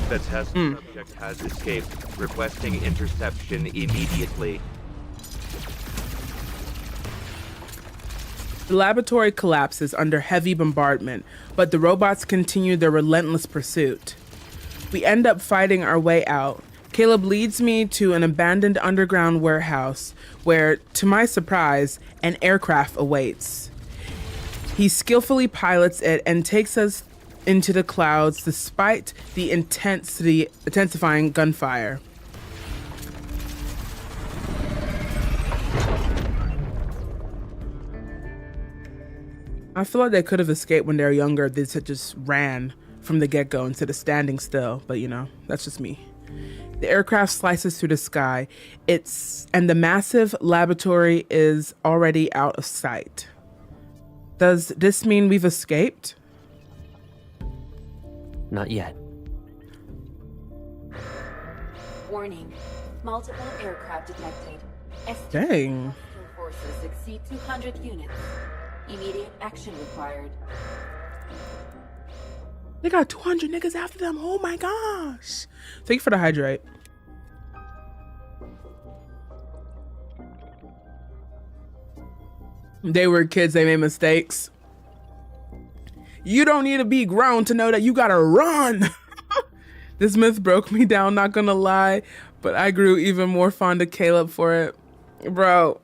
The test subject has escaped, requesting interception immediately. The laboratory collapses under heavy bombardment, but the robots continue their relentless pursuit. We end up fighting our way out. Caleb leads me to an abandoned underground warehouse where, to my surprise, an aircraft awaits. He skillfully pilots it and takes us into the clouds despite the intensifying gunfire. I feel like they could have escaped when they were younger. They just ran from the get-go instead of standing still, but you know, that's just me. The aircraft slices through the sky. And the massive laboratory is already out of sight. Does this mean we've escaped? Not yet. Warning. Multiple aircraft detected. Dang. Forces exceed 200 units. Immediate action required. They got 200 niggas after them. Oh my gosh. Thank you for the hydrate. They were kids. They made mistakes. You don't need to be grown to know that you gotta run. This myth broke me down, not gonna lie, but I grew even more fond of Caleb for it. Bro,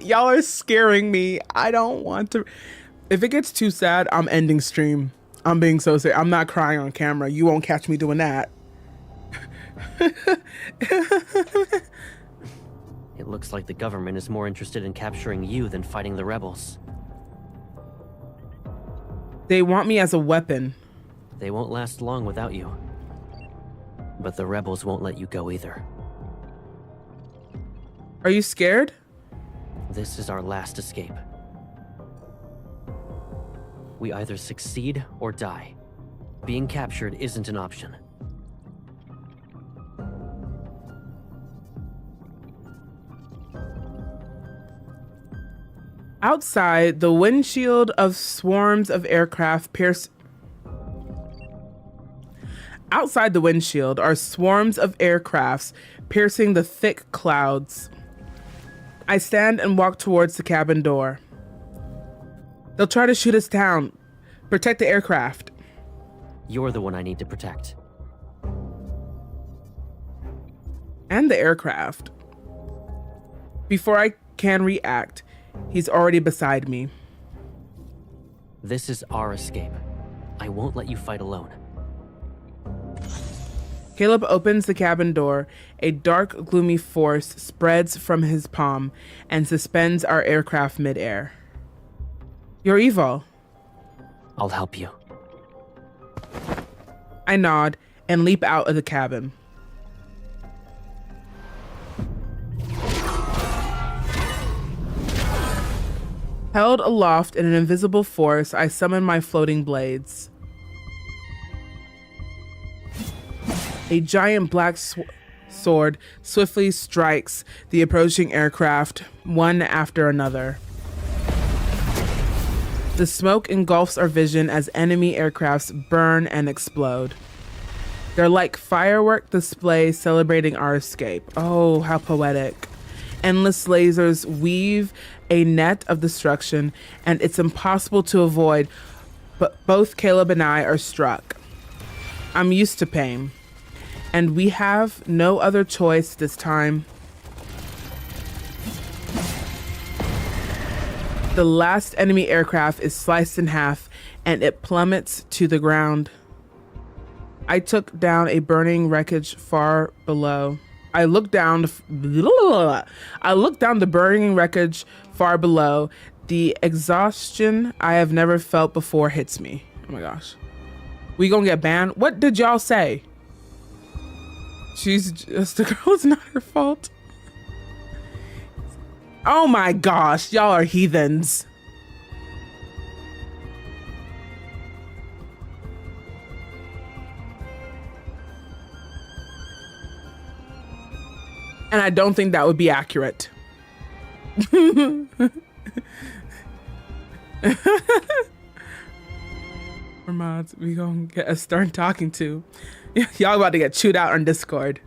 y'all are scaring me. I don't want to. If it gets too sad, I'm ending stream. I'm being so serious. I'm not crying on camera. You won't catch me doing that. It looks Looks like the government is more interested in capturing you than fighting the rebels. They want me as a weapon. They won't last long without you. But the rebels won't let you go either. Are you scared? This is our last escape. We either succeed or die. Being captured isn't an option. Outside, the windshield of swarms of aircraft Outside the windshield are swarms of aircrafts piercing the thick clouds. I stand and walk towards the cabin door. They'll try to shoot us down. Protect the aircraft. You're the one I need to protect. And the aircraft. Before I can react, he's already beside me. This is our escape. I won't let you fight alone. Caleb opens the cabin door. A dark, gloomy force spreads from his palm and suspends our aircraft midair. You're evil. I'll help you. I nod and leap out of the cabin. Held aloft in an invisible force, I summon my floating blades. A giant black sword swiftly strikes the approaching aircraft, one after another. The smoke engulfs our vision as enemy aircrafts burn and explode. They're like firework displays celebrating our escape. Oh, how poetic. Endless lasers weave a net of destruction, and it's impossible to avoid, but both Caleb and I are struck. I'm used to pain, and we have no other choice this time. The last enemy aircraft is sliced in half, and it plummets to the ground. I took down a burning wreckage far below. I looked down the burning wreckage far below. The exhaustion I have never felt before hits me. Oh my gosh. We gonna get banned? What did y'all say? She's just the girl. It's not her fault. Oh my gosh, y'all are heathens. And I don't think that would be accurate. Or mods, we gonna get a stern talking to. Y'all about to get chewed out on Discord.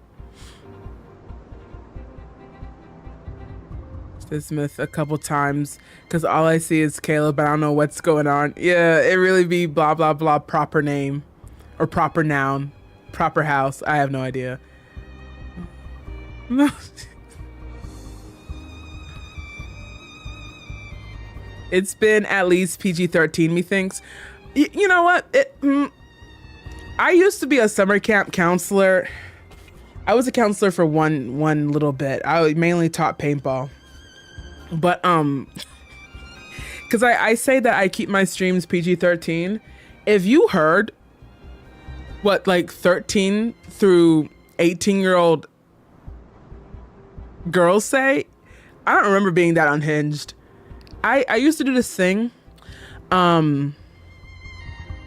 Smith a couple times because all I see is Caleb, but I don't know what's going on. Yeah, it really be blah blah blah proper name or proper noun, proper house. I have no idea. It's been at least PG-13, methinks. You know what? I used to be a summer camp counselor. I was a counselor for one little bit. I mainly taught paintball. But because I say that I keep my streams PG-13. If you heard what like 13 through 18-year-old girls say, I don't remember being that unhinged. I used to do this thing. I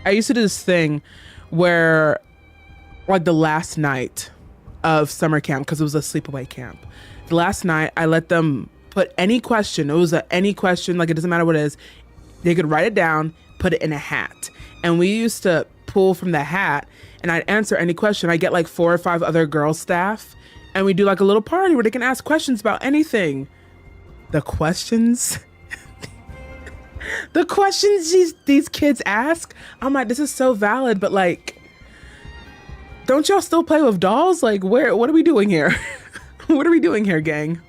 used to do this thing where like the last night of summer camp, because it was a sleepaway camp. The last night I let them put any question. It was any question, like it doesn't matter what it is. They could write it down, put it in a hat. And we used to pull from the hat and I'd answer any question. I get like 4 or 5 other girl staff and we do like a little party where they can ask questions about anything. The questions, the questions these kids ask, I'm like, this is so valid, but like, don't y'all still play with dolls? Like what are we doing here? What are we doing here, gang?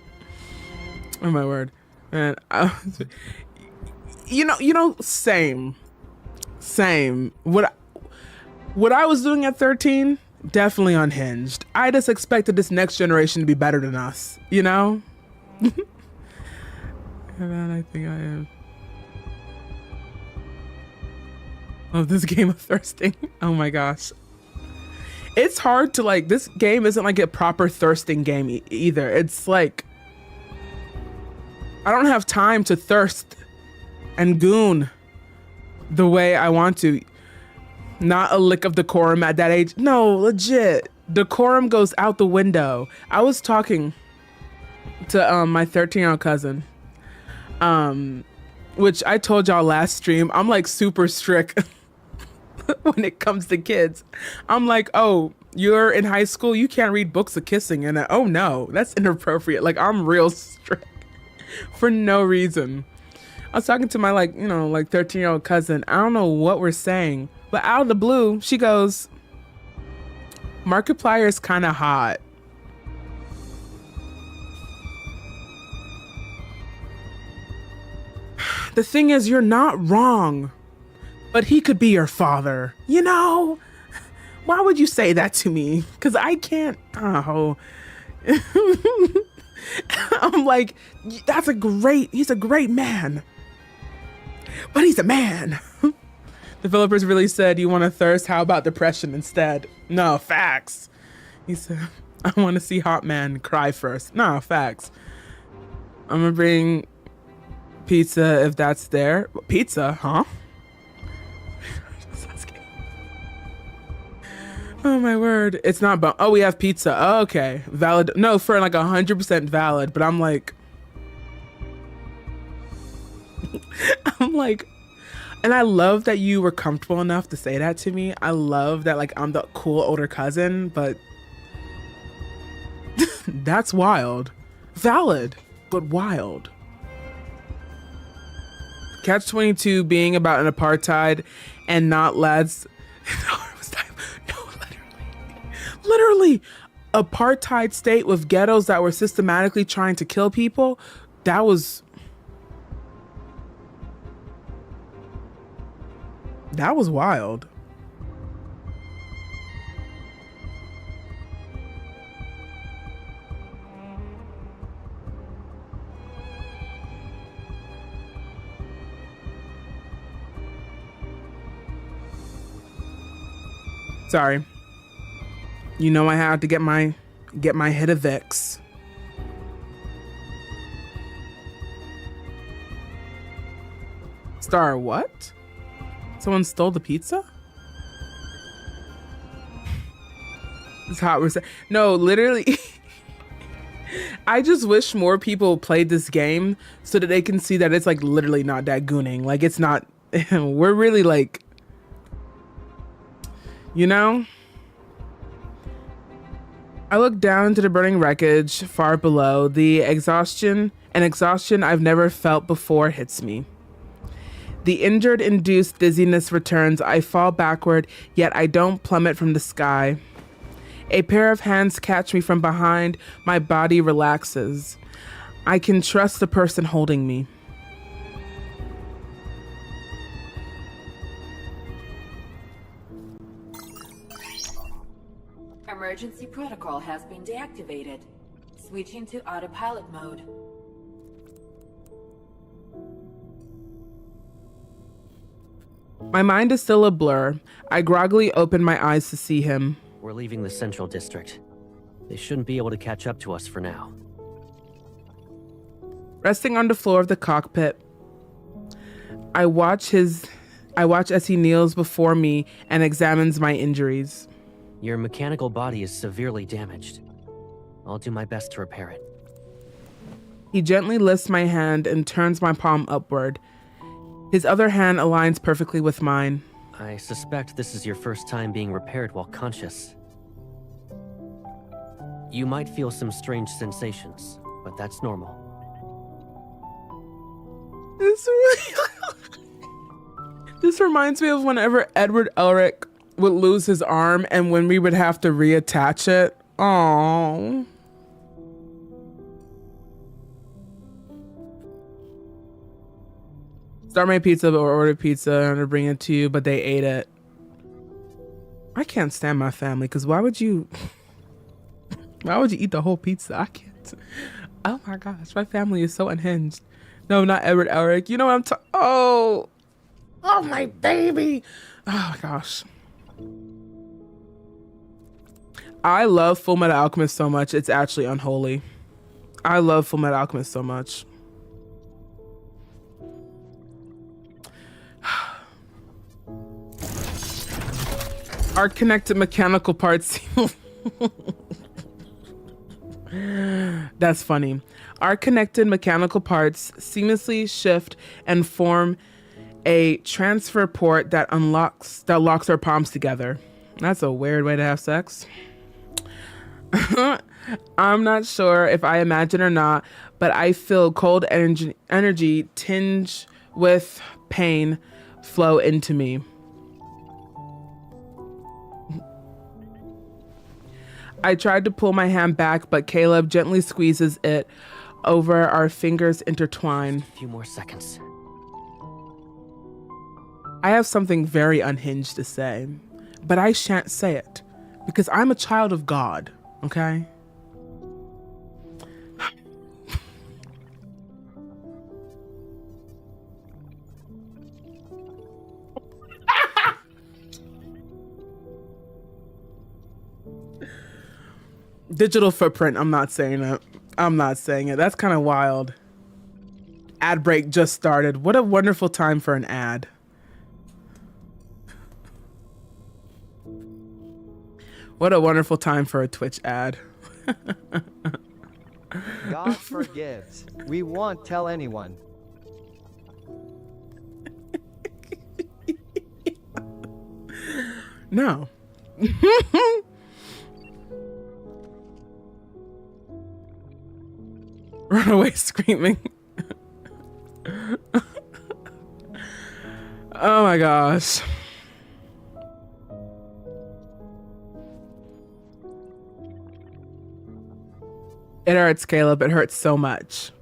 Oh my word, man. You know, same. What I was doing at 13, definitely unhinged. I just expected this next generation to be better than us, you know? Man, I think I am. Oh, this game of thirsting. Oh my gosh. It's hard to like, this game isn't like a proper thirsting game either. It's like, I don't have time to thirst and goon the way I want to. Not a lick of decorum at that age. No, legit. Decorum goes out the window. I was talking to my 13-year-old cousin, which I told y'all last stream. I'm like super strict when it comes to kids. I'm like, oh, you're in high school, you can't read books of kissing, and oh no, that's inappropriate. Like, I'm real strict for no reason. I was talking to my like 13-year-old cousin. I don't know what we're saying, but out of the blue, she goes, Markiplier is kind of hot. The thing is, you're not wrong, but he could be your father, you know? Why would you say that to me? Because I can't, oh. I'm like, he's a great man. But he's a man. Developers really said, you want to thirst? How about depression instead? No, facts. He said, I want to see hot man cry first. No, facts. I'm going to bring pizza if that's there. Pizza, huh? Oh my word. It's not oh, we have pizza. Oh, okay. Valid. No, for like 100% valid. But I'm like, and I love that you were comfortable enough to say that to me. I love that like I'm the cool older cousin, but that's wild. Valid, but wild. Catch-22 being about an apartheid and not lads. Literally, apartheid state with ghettos that were systematically trying to kill people. That was wild. Sorry. You know I had to get my hit of Vicks. Star, what? Someone stole the pizza? It's hot. No, literally. I just wish more people played this game so that they can see that it's like literally not that gooning. Like it's not. We're really like, you know. I look down to the burning wreckage far below. The exhaustion I've never felt before hits me. The injured-induced dizziness returns. I fall backward, yet I don't plummet from the sky. A pair of hands catch me from behind. My body relaxes. I can trust the person holding me. Emergency protocol has been deactivated. Switching to autopilot mode. My mind is still a blur. I groggily open my eyes to see him. We're leaving the Central District. They shouldn't be able to catch up to us for now. Resting on the floor of the cockpit, I watch as he kneels before me and examines my injuries. Your mechanical body is severely damaged. I'll do my best to repair it. He gently lifts my hand and turns my palm upward. His other hand aligns perfectly with mine. I suspect this is your first time being repaired while conscious. You might feel some strange sensations, but that's normal. This reminds me of whenever Edward Elric would lose his arm and when we would have to reattach it. Aww. Star made pizza or ordered pizza and to bring it to you, but they ate it. I can't stand my family because why would you eat the whole pizza? I can't. Oh my gosh, my family is so unhinged. No, not Edward Elric. You know what I'm talking? Oh, my baby. Oh my gosh. I love Full Metal Alchemist so much. It's actually unholy. I love Full Metal Alchemist so much. Our connected mechanical parts. That's funny. Our connected mechanical parts seamlessly shift and form a transfer port that locks our palms together. That's a weird way to have sex. I'm not sure if I imagine or not, but I feel cold energy tinge with pain flow into me. I tried to pull my hand back, but Caleb gently squeezes it over our fingers intertwine. A few more seconds. I have something very unhinged to say, but I shan't say it because I'm a child of God, okay? Digital footprint. I'm not saying it. I'm not saying it. That's kind of wild. Ad break just started. What a wonderful time for an ad. What a wonderful time for a Twitch ad. God forgives. We won't tell anyone. No. Run away screaming. Oh my gosh. It hurts, Caleb. It hurts so much.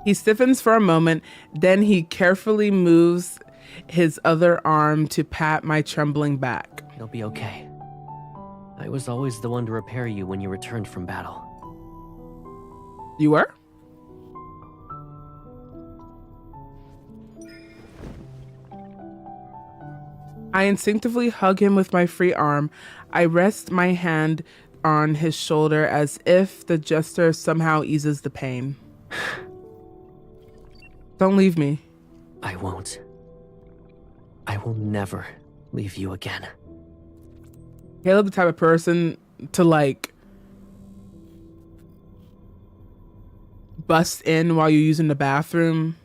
He stiffens for a moment, then he carefully moves his other arm to pat my trembling back. You'll be okay. I was always the one to repair you when you returned from battle. You were? I instinctively hug him with my free arm. I rest my hand on his shoulder as if the gesture somehow eases the pain. Don't leave me. I won't. I will never leave you again. Caleb, the type of person to like bust in while you're using the bathroom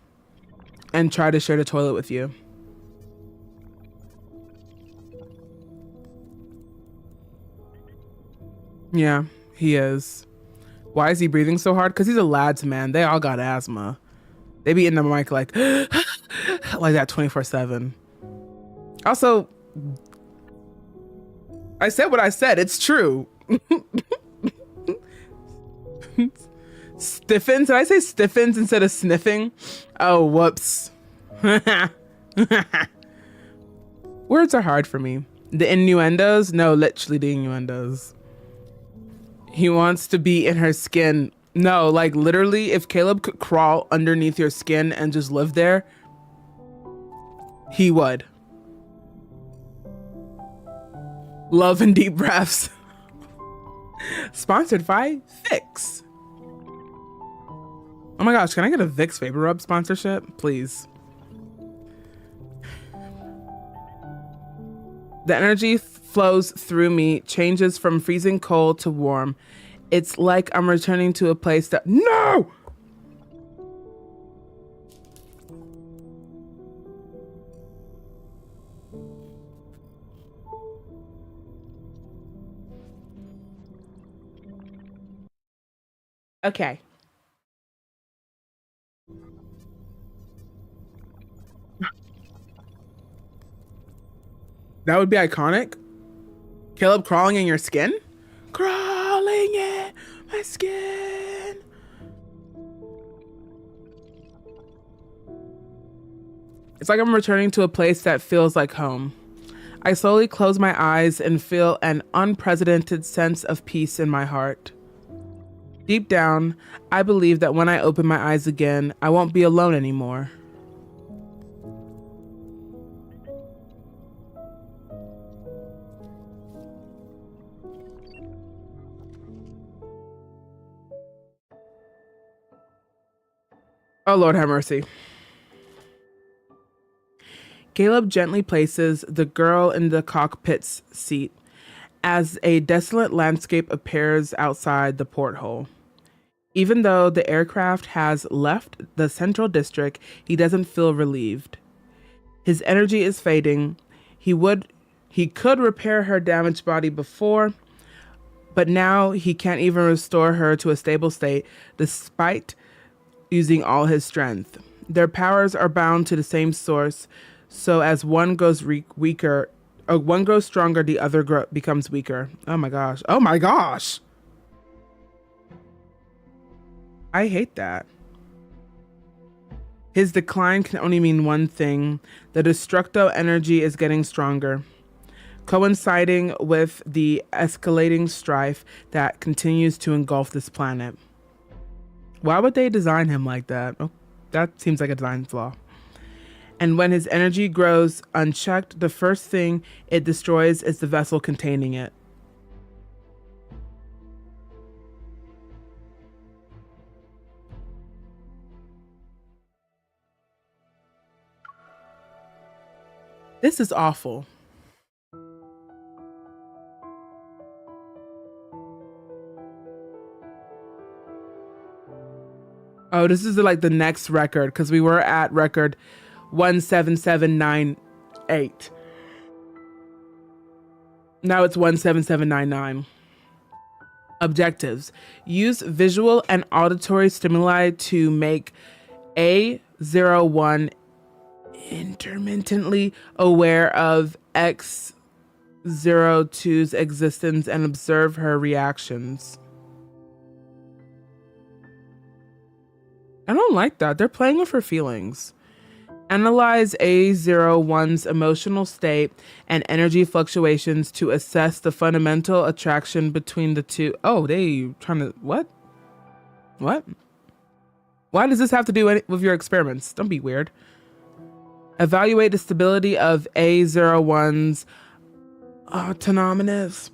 and try to share the toilet with you. Yeah, he is. Why is he breathing so hard? Because he's a lads man. They all got asthma. They be in the mic like like that 24/7. Also, I said what I said. It's true. Stiffens? Did I say stiffens instead of sniffing? Oh, whoops. Words are hard for me. The innuendos? No, literally the innuendos. He wants to be in her skin. No, like literally, if Caleb could crawl underneath your skin and just live there, he would. Love and deep breaths. Sponsored by Vicks. Oh my gosh, can I get a Vicks Vapor Rub sponsorship? Please. The energy flows through me, changes from freezing cold to warm. It's like I'm returning to a place that... No! Okay. That would be iconic. Caleb crawling in your skin? Crawling in my skin. It's like I'm returning to a place that feels like home. I slowly close my eyes and feel an unprecedented sense of peace in my heart. Deep down, I believe that when I open my eyes again, I won't be alone anymore. Oh, Lord have mercy. Caleb gently places the girl in the cockpit's seat as a desolate landscape appears outside the porthole. Even though the aircraft has left the central district, he doesn't feel relieved. His energy is fading. He could repair her damaged body before, but now he can't even restore her to a stable state despite using all his strength. Their powers are bound to the same source, so as one goes weaker, or one grows stronger, the other becomes weaker. Oh my gosh. Oh my gosh. I hate that. His decline can only mean one thing. The destructo energy is getting stronger, coinciding with the escalating strife that continues to engulf this planet. Why would they design him like that? Oh, that seems like a design flaw. And when his energy grows unchecked, the first thing it destroys is the vessel containing it. This is awful. Oh, this is like the next record because we were at record 17798. Now it's 17799. Objectives. Use visual and auditory stimuli to make A01 intermittently aware of X02's existence and observe her reactions. I don't like that. They're playing with her feelings. Analyze A01's emotional state and energy fluctuations to assess the fundamental attraction between the two. Oh, they trying to... What? What? Why does this have to do with your experiments? Don't be weird. Evaluate the stability of A01's autonomous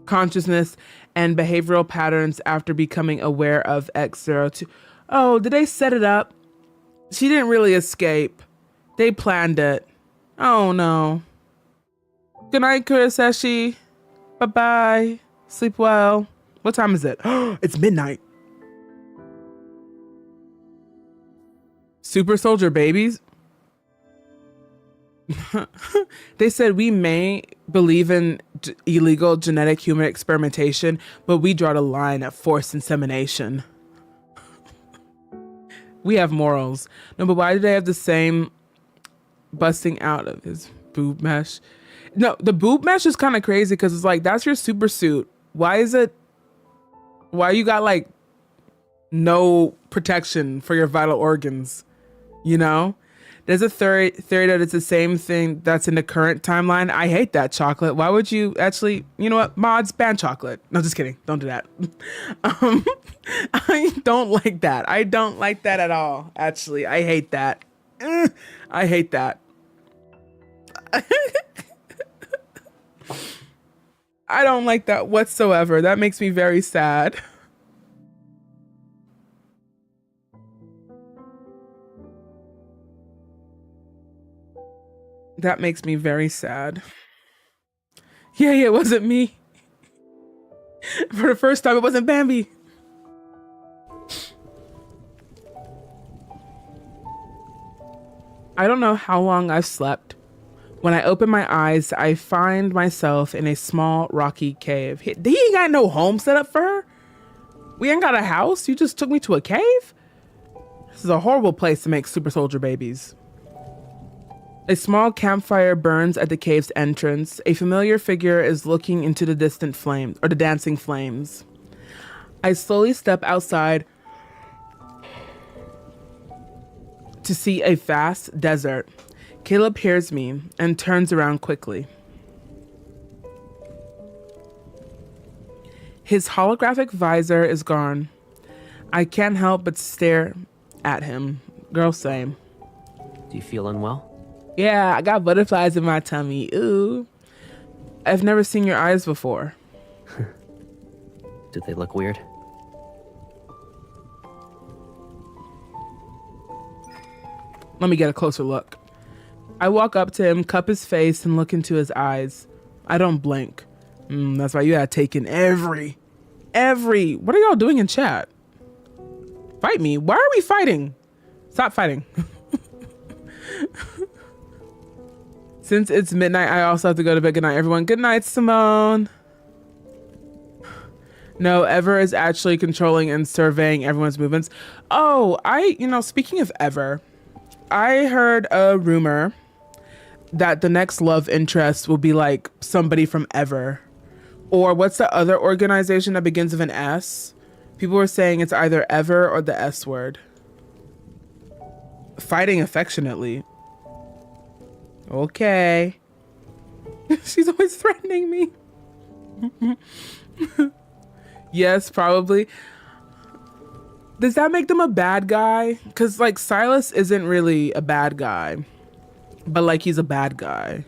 consciousness and behavioral patterns after becoming aware of X02. Oh, did they set it up? She didn't really escape. They planned it. Oh no. Good night, Kuriseshi. Bye-bye. Sleep well. What time is it? It's midnight. Super soldier babies? They said we may believe in illegal genetic human experimentation, but we draw the line at forced insemination. We have morals. No, but why do they have the same busting out of his boob mesh? No, the boob mesh is kind of crazy because it's like, that's your super suit. Why you got like no protection for your vital organs? You know? There's a theory that it's the same thing that's in the current timeline. I hate that, chocolate. Why would you actually, you know what? Mods, ban chocolate. No, just kidding. Don't do that. I don't like that. I don't like that at all. Actually, I hate that. I hate that. I don't like that whatsoever. That makes me very sad. That makes me very sad. Yeah, it wasn't me. For the first time, it wasn't Bambi. I don't know how long I've slept. When I open my eyes, I find myself in a small rocky cave. He ain't got no home set up for her. We ain't got a house. You just took me to a cave? This is a horrible place to make super soldier babies. A small campfire burns at the cave's entrance. A familiar figure is looking into the distant flames, or the dancing flames. I slowly step outside to see a vast desert. Caleb hears me and turns around quickly. His holographic visor is gone. I can't help but stare at him. Girl, same. Do you feel unwell? Yeah, I got butterflies in my tummy. Ooh. I've never seen your eyes before. Did they look weird? Let me get a closer look. I walk up to him, cup his face, and look into his eyes. I don't blink. That's why you gotta take in every. What are y'all doing in chat? Fight me. Why are we fighting? Stop fighting. Since it's midnight, I also have to go to bed. Good night, everyone. Good night, Simone. No, Ever is actually controlling and surveying everyone's movements. Oh, speaking of Ever, I heard a rumor that the next love interest will be like somebody from Ever. Or what's the other organization that begins with an S? People were saying it's either Ever or the S word. Fighting affectionately. Okay. She's always threatening me. Yes, probably. Does that make them a bad guy? Because, like, Silas isn't really a bad guy. But, like, he's a bad guy.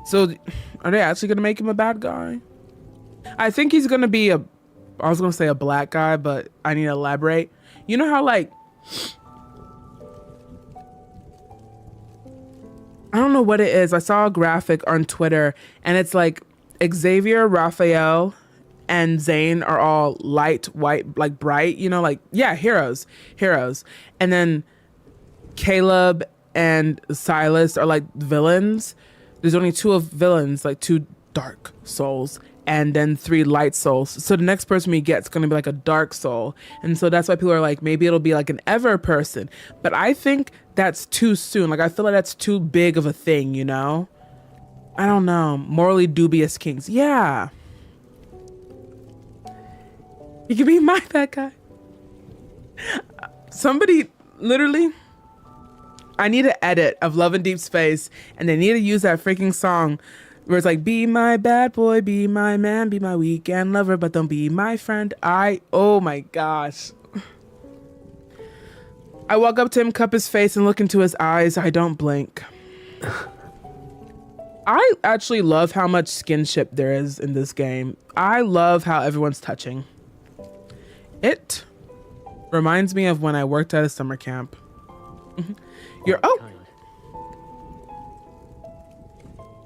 So, are they actually going to make him a bad guy? I think he's going to be I was going to say a black guy, but I need to elaborate. You know how, like, I don't know what it is. I saw a graphic on Twitter, and it's like Xavier, Raphael, and Zane are all light, white, like bright, heroes. And then Caleb and Silas are like villains. There's only two of villains, like two dark souls, and then three light souls. So the next person we get is going to be like a dark soul. And so that's why people are like, maybe it'll be like an Ever person. But I think that's too soon. Like, I feel like that's too big of a thing, you know? I don't know. Morally dubious kings. Yeah. You can be my bad guy. Somebody, literally, I need an edit of Love in Deep Space, and they need to use that freaking song where it's like, be my bad boy, be my man, be my weekend lover, but don't be my friend. Oh my gosh. I walk up to him, cup his face, and look into his eyes. I don't blink. I actually love how much skinship there is in this game. I love how everyone's touching. It reminds me of when I worked at a summer camp.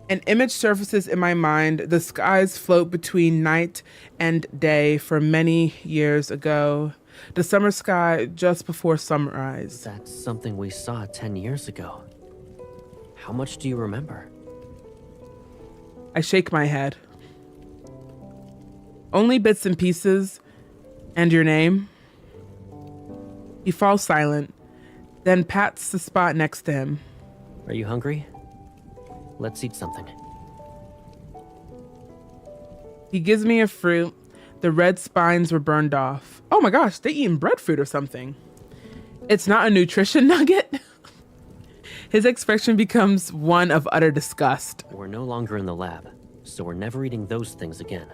An image surfaces in my mind. The skies float between night and day for many years ago. The summer sky just before sunrise. That's something we saw 10 years ago. How much do you remember? I shake my head. Only bits and pieces. And your name? He falls silent, then pats the spot next to him. Are you hungry? Let's eat something. He gives me a fruit. The red spines were burned off. Oh my gosh, they eating breadfruit or something. It's not a nutrition nugget. His expression becomes one of utter disgust. We're no longer in the lab, so we're never eating those things again.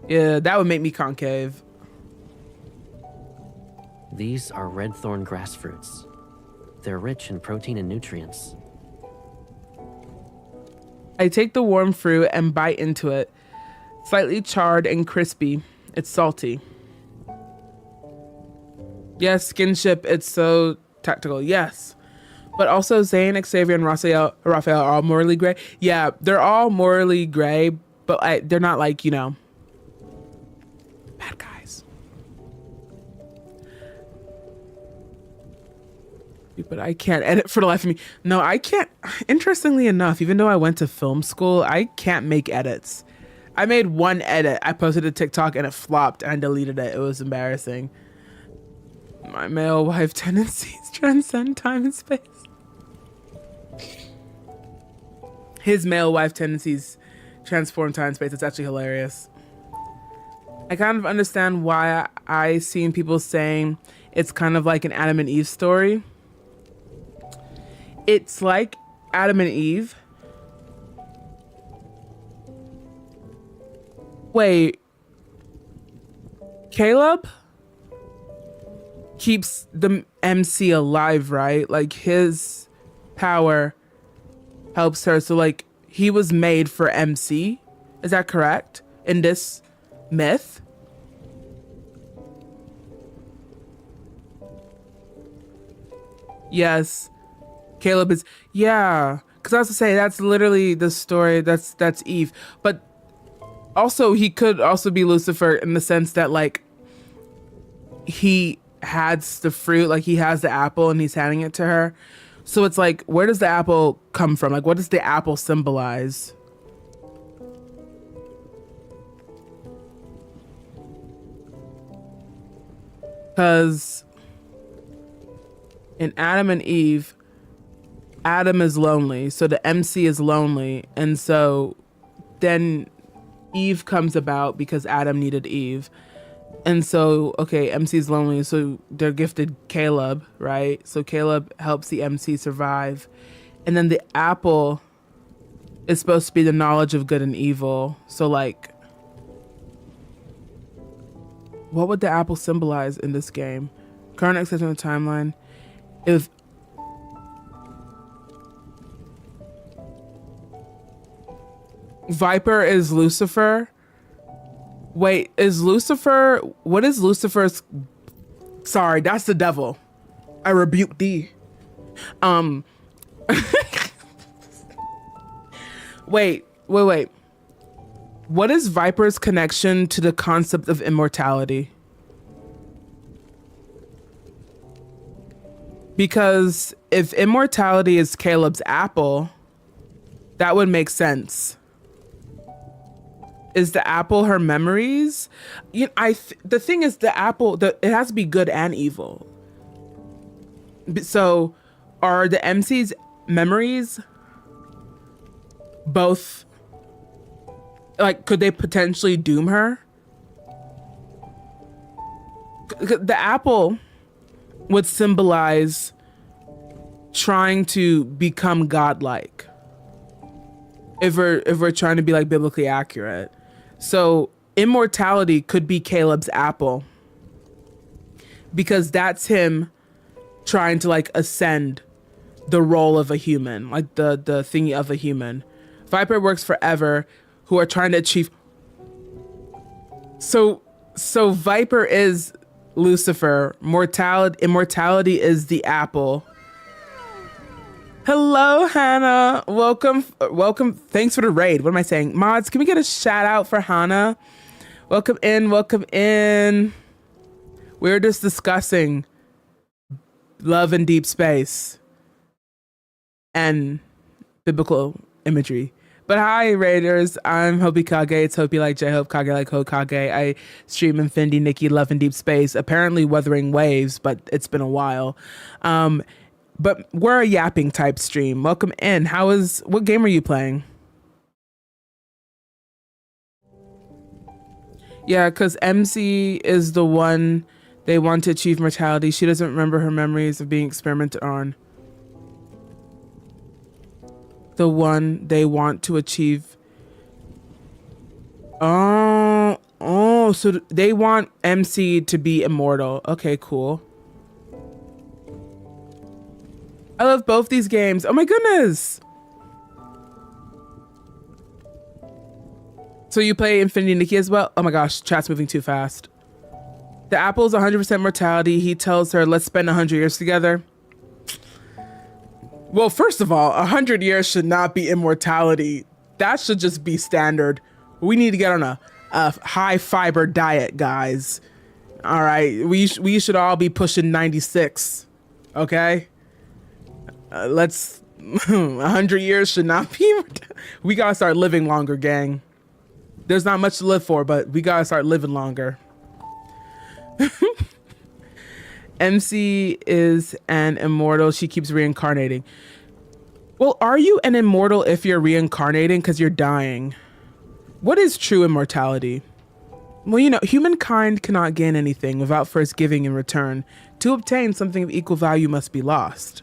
Yeah, that would make me concave. These are red thorn grass fruits. They're rich in protein and nutrients. I take the warm fruit and bite into it. Slightly charred and crispy. It's salty. Yes, skinship, it's so tactical. Yes. But also Zane, Xavier, and Raphael are all morally gray. Yeah, they're all morally gray, but they're not like, bad guys. But I can't edit for the life of me. No, I can't. Interestingly enough, even though I went to film school, I can't make edits. I made one edit. I posted a TikTok and it flopped and I deleted it. It was embarrassing. My male wife tendencies transcend time and space. His male wife tendencies transform time and space. It's actually hilarious. I kind of understand why I seen people saying it's kind of like an Adam and Eve story. It's like Adam and Eve. Wait. Caleb keeps the MC alive, right? Like his power helps her. So like he was made for MC. Is that correct? In this myth? Yes. Caleb is, yeah. Because I was to say, that's literally the story. That's Eve. But also, he could also be Lucifer in the sense that, like, he has the fruit, like, he has the apple and he's handing it to her. So it's like, where does the apple come from? Like, what does the apple symbolize? Because in Adam and Eve, Adam is lonely, so the MC is lonely, and so then Eve comes about because Adam needed Eve. And so, okay, MC's lonely, so they're gifted Caleb, right? So Caleb helps the MC survive. And then the apple is supposed to be the knowledge of good and evil. So, like, what would the apple symbolize in this game? Current extension of the timeline. If Viper is Lucifer. Wait, is Lucifer, what is Lucifer's, sorry, that's the devil. I rebuke thee. Wait. What is Viper's connection to the concept of immortality? Because if immortality is Caleb's apple, that would make sense. Is the apple her memories? You know, the thing is, the apple, it has to be good and evil. So, are the MC's memories both? Like, could they potentially doom her? The apple would symbolize trying to become godlike. If we're trying to be like biblically accurate. So immortality could be Caleb's apple, because that's him trying to like ascend the role of a human, like the thingy of a human. Viper works forever, who are trying to achieve. So Viper is Lucifer. Immortality is the apple. Hello, Hannah. Welcome. Thanks for the raid. What am I saying? Mods, can we get a shout out for Hannah? Welcome in. We're just discussing love in deep space and biblical imagery. But hi, Raiders. I'm Hobikage. It's Hopi like J-Hope, Kage like Hokage. I stream Infinity Nikki, Love in Deep Space. Apparently Wuthering Waves, but it's been a while. But we're a yapping type stream. Welcome in. What game are you playing? Yeah, because MC is the one they want to achieve mortality. She doesn't remember her memories of being experimented on. The one they want to achieve. Oh, so they want MC to be immortal. Okay, cool. I love both these games. Oh my goodness. So you play Infinity Nikki as well? Oh my gosh, chat's moving too fast. The apple's 100% mortality. He tells her, let's spend 100 years together. Well, first of all, 100 years should not be immortality. That should just be standard. We need to get on a high fiber diet, guys. All right, we should all be pushing 96, okay? Let's 100 years should not be. We gotta start living longer, gang. There's not much to live for, but we gotta start living longer. MC is an immortal. She keeps reincarnating. Well, are you an immortal if you're reincarnating because you're dying? What is true immortality? Well, you know, humankind cannot gain anything without first giving in return. To obtain something of equal value must be lost.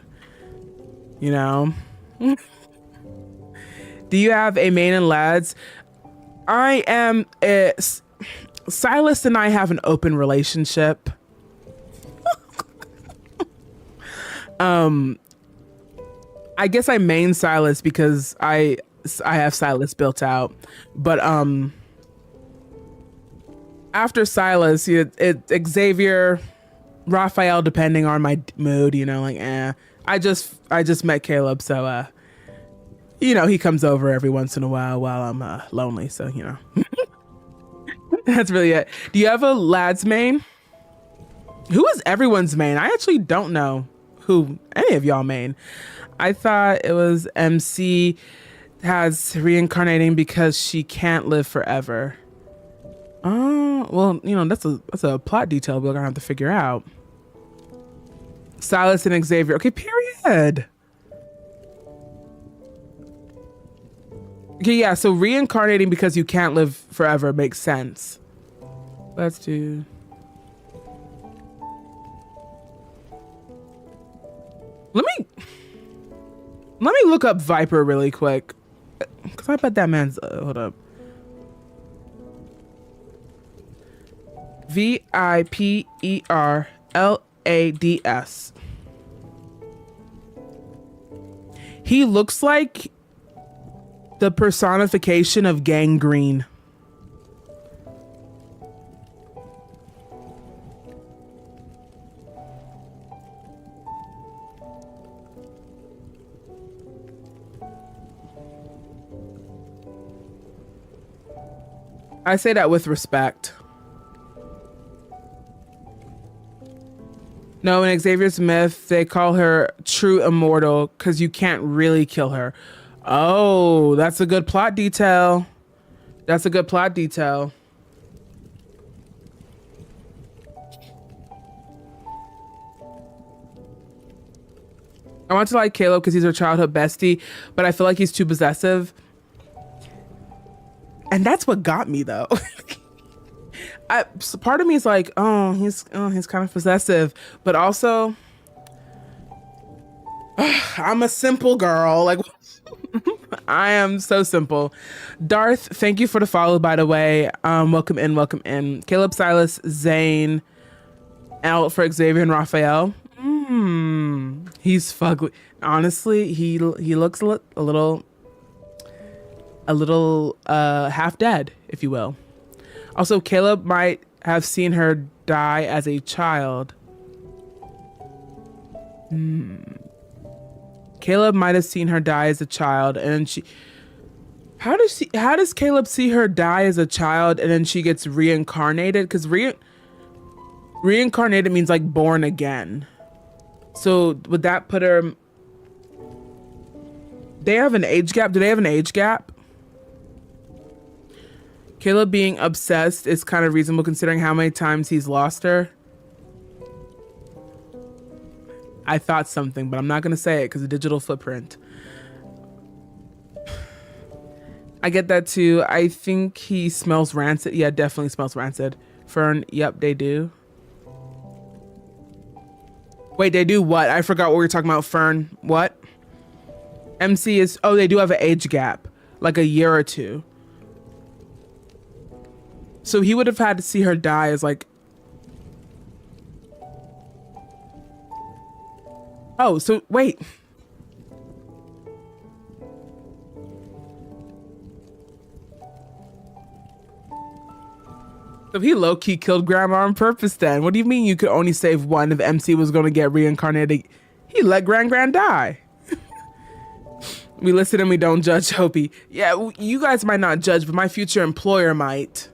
You know? Do you have a main and lads? I am Silas and I have an open relationship. I guess I main Silas because I have Silas built out, but after Silas, it Xavier, Raphael, depending on my mood, you know, like I just met Caleb, so you know, he comes over every once in a while I'm lonely, so you know. That's really it. Do you have a lad's main? Who is everyone's main? I actually don't know who any of y'all main. I thought it was MC has reincarnating because she can't live forever. Oh, well, you know, that's a plot detail we're gonna have to figure out. Silas and Xavier. Okay, period. Okay, yeah, so reincarnating because you can't live forever makes sense. Let's do... Let me look up Viper really quick. Because I bet that man's... hold up. VIPERLADS. He looks like the personification of gangrene. I say that with respect. No, in Xavier's myth, they call her true immortal because you can't really kill her. Oh, that's a good plot detail. That's a good plot detail. I want to like Caleb because he's her childhood bestie, but I feel like he's too possessive. And that's what got me though. So part of me is like, he's kind of possessive, but also I'm a simple girl. Like I am so simple. Darth, thank you for the follow, by the way. Welcome in, welcome in. Caleb, Silas, Zane, out for Xavier and Raphael. He's fugly. Honestly, he looks a little half dead, if you will. Also, Caleb might have seen her die as a child. Caleb might have seen her die as a child, and she... How does Caleb see her die as a child and then she gets reincarnated? Because reincarnated means like born again. So would that put her... They have an age gap? Do they have an age gap? Caleb being obsessed is kind of reasonable considering how many times he's lost her. I thought something, but I'm not going to say it because of digital footprint. I get that too. I think he smells rancid. Yeah, definitely smells rancid. Fern, yep, they do. Wait, they do what? I forgot what we were talking about, Fern. What? MC is... Oh, they do have an age gap. Like a year or two. So he would have had to see her die as like... Oh, so wait. So he low-key killed Grandma on purpose then. What do you mean you could only save one if MC was going to get reincarnated? He let Gran die. We listen and we don't judge, Hopi. Yeah, you guys might not judge, but my future employer might.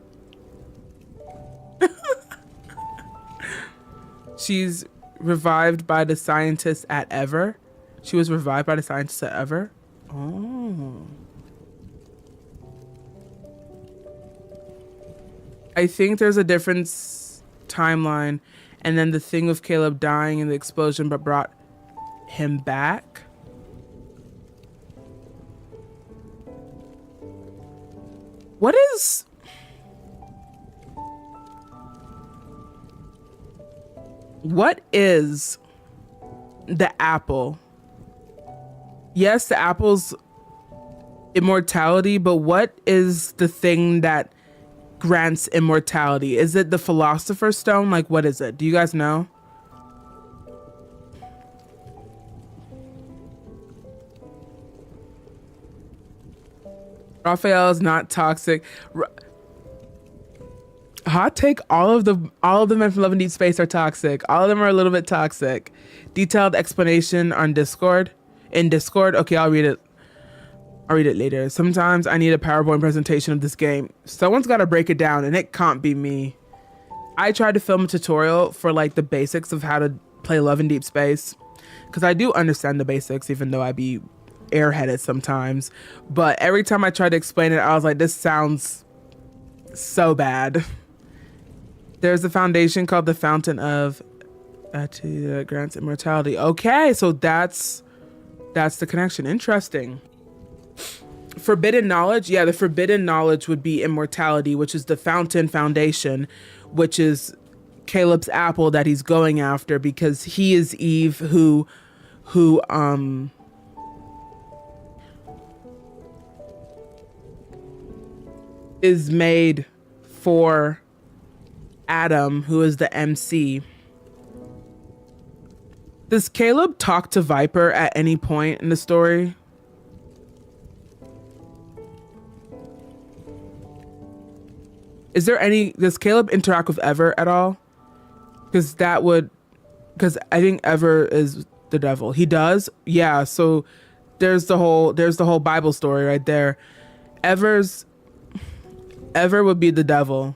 She's revived by the scientists at Ever. She was revived by the scientists at Ever. Oh. I think there's a difference timeline, and then the thing with Caleb dying in the explosion but brought him back. What is the apple? Yes, the apple's immortality, but what is the thing that grants immortality? Is it the Philosopher's Stone? Like, what is it? Do you guys know? Raphael is not toxic. Hot take, all of the men from Love and Deep Space are toxic. All of them are a little bit toxic. Detailed explanation on Discord. In Discord, okay, I'll read it later. Sometimes I need a PowerPoint presentation of this game. Someone's got to break it down, and it can't be me. I tried to film a tutorial for like the basics of how to play Love and Deep Space, because I do understand the basics, even though I be airheaded sometimes. But every time I tried to explain it, I was like, this sounds so bad. There's a foundation called the Fountain of grants immortality. Okay, so that's the connection. Interesting. Forbidden knowledge. Yeah, the forbidden knowledge would be immortality, which is the foundation, which is Caleb's apple that he's going after, because he is Eve who is made for Adam, who is the MC. Does Caleb talk to Viper at any point in the story? Does Caleb interact with Ever at all? Because I think Ever is the devil. He does? Yeah, so there's the whole Bible story right there. Ever would be the devil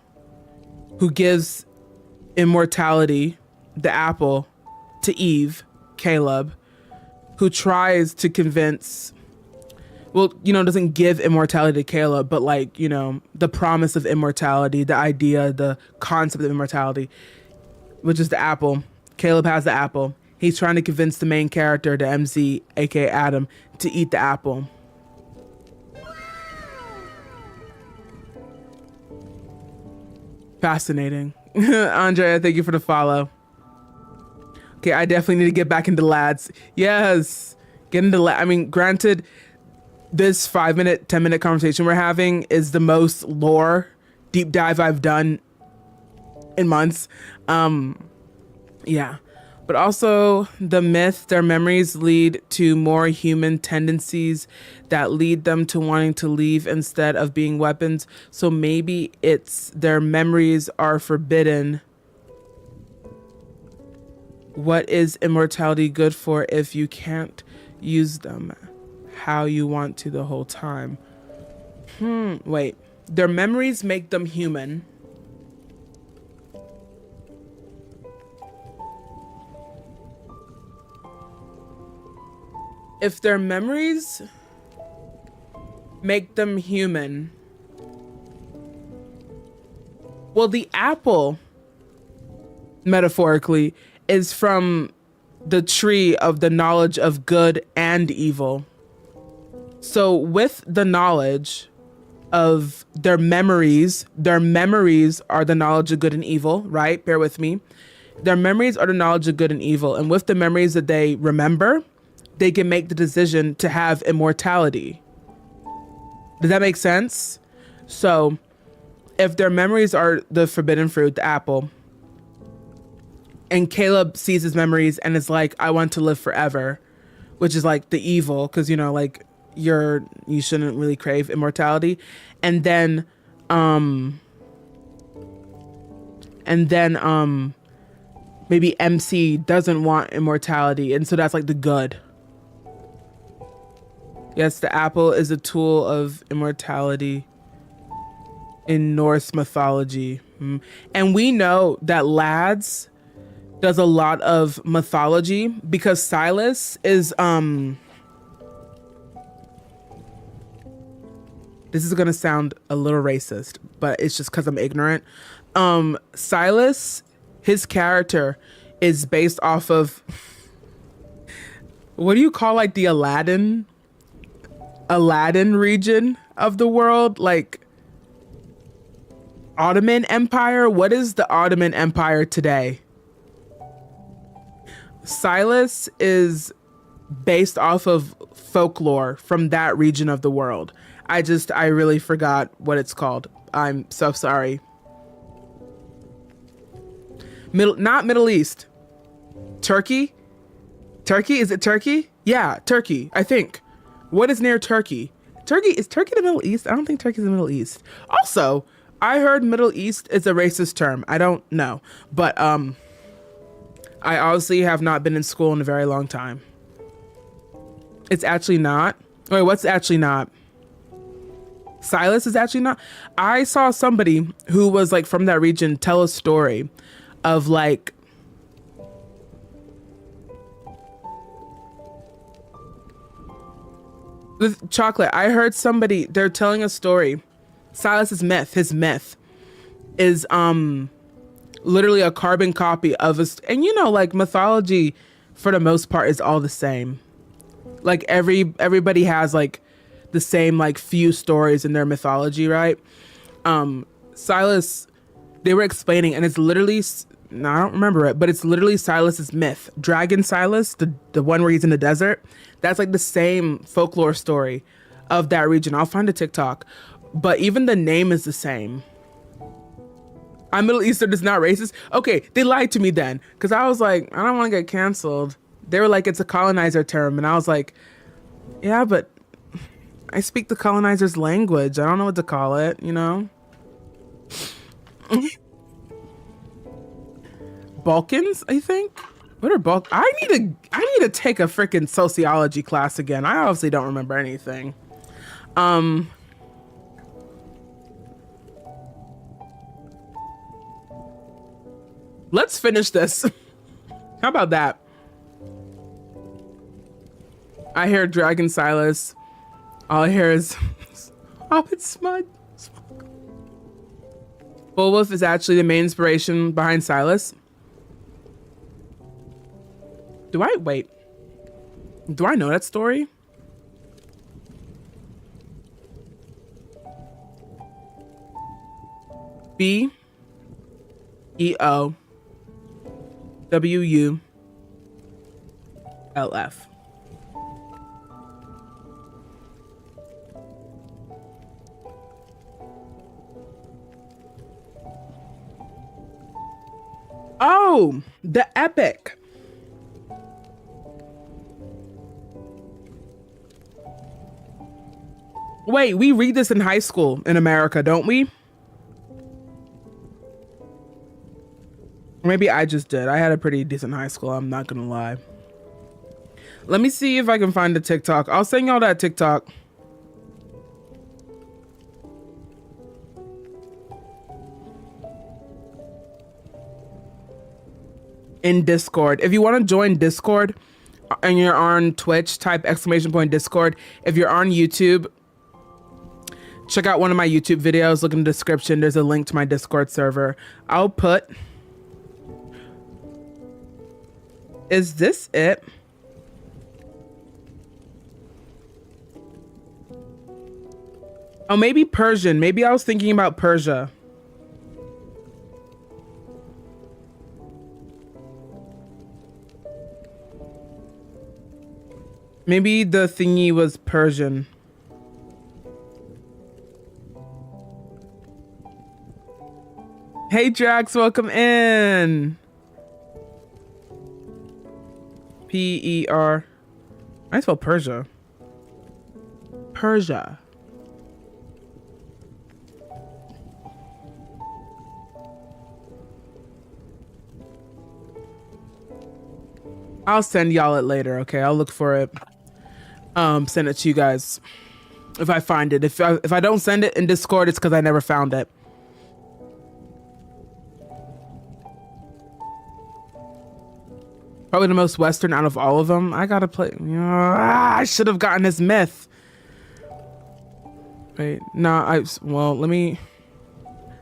who gives immortality, the apple, to Eve, Caleb, who tries to convince, doesn't give immortality to Caleb, but like, the promise of immortality, the idea, the concept of immortality, which is the apple. Caleb has the apple. He's trying to convince the main character, the MC, aka Adam, to eat the apple. Fascinating. Andrea, thank you for the follow. Okay, I definitely need to get back into lads. Yes, get into lads. I mean, granted, this 5-minute, 10-minute conversation we're having is the most lore deep dive I've done in months. Yeah. But also the myth, their memories lead to more human tendencies that lead them to wanting to leave instead of being weapons. So maybe it's their memories are forbidden. What is immortality good for if you can't use them how you want to the whole time? Wait. Their memories make them human. If their memories make them human, well, the apple, metaphorically, is from the tree of the knowledge of good and evil. So with the knowledge of their memories are the knowledge of good and evil, right? Bear with me. Their memories are the knowledge of good and evil. And with the memories that they remember, they can make the decision to have immortality. Does that make sense? So if their memories are the forbidden fruit, the apple, and Caleb sees his memories and is like, I want to live forever, which is like the evil, because you shouldn't really crave immortality. And then maybe MC doesn't want immortality, and so that's like the good. Yes, the apple is a tool of immortality in Norse mythology. And we know that Lads does a lot of mythology because Silas is this is gonna sound a little racist, but it's just because I'm ignorant. Silas, his character is based off of what do you call like the Aladdin region of the world, like Ottoman Empire? What is the Ottoman Empire today? Silas is based off of folklore from that region of the world. I really forgot what it's called. I'm so sorry. Not Middle East. Turkey? Turkey? Is it Turkey? Yeah, Turkey, I think. What is near Turkey? Is Turkey the Middle East? I don't think Turkey's the Middle East. Also, I heard Middle East is a racist term. I don't know. But I obviously have not been in school in a very long time. It's actually not. Wait, what's actually not? Silas is actually not. I saw somebody who was like from that region tell a story of like with chocolate. I heard somebody, they're telling a story. Silas's myth, his myth is literally a carbon copy of us. And you know, like mythology for the most part is all the same. Like everybody has like the same like few stories in their mythology, right? Silas, they were explaining, and it's literally, no, I don't remember it, but it's literally Silas's myth. Dragon Silas, the one where he's in the desert, that's like the same folklore story of that region. I'll find a TikTok, but even the name is the same. I'm Middle Eastern is not racist. Okay, they lied to me then, because I was like, I don't want to get canceled. They were like, it's a colonizer term, and I was like, yeah, but I speak the colonizer's language. I don't know what to call it, you know? Balkans, I think. What are Balkans? I need to take a freaking sociology class again. I obviously don't remember anything. Let's finish this. How about that? I hear Dragon Silas. All I hear is, oh, it's smud. Beowulf is actually the main inspiration behind Silas. Do I know that story? Beowulf. Oh, the epic. Wait, we read this in high school in America, don't we? Or maybe I just did. I had a pretty decent high school, I'm not gonna lie. Let me see if I can find the TikTok. I'll send y'all that TikTok. In Discord. If you want to join Discord and you're on Twitch, type !Discord. If you're on YouTube, check out one of my YouTube videos. Look in the description. There's a link to my Discord server. I'll put... Is this it? Oh, maybe Persian. Maybe I was thinking about Persia. Maybe the thingy was Persian. Hey Drax, welcome in. P-E-R. I spell Persia. Persia. I'll send y'all it later, okay? I'll look for it. Send it to you guys if I find it. If I don't send it in Discord, it's because I never found it. Probably the most Western out of all of them. I gotta play. I should have gotten his myth. Wait, no, well, let me.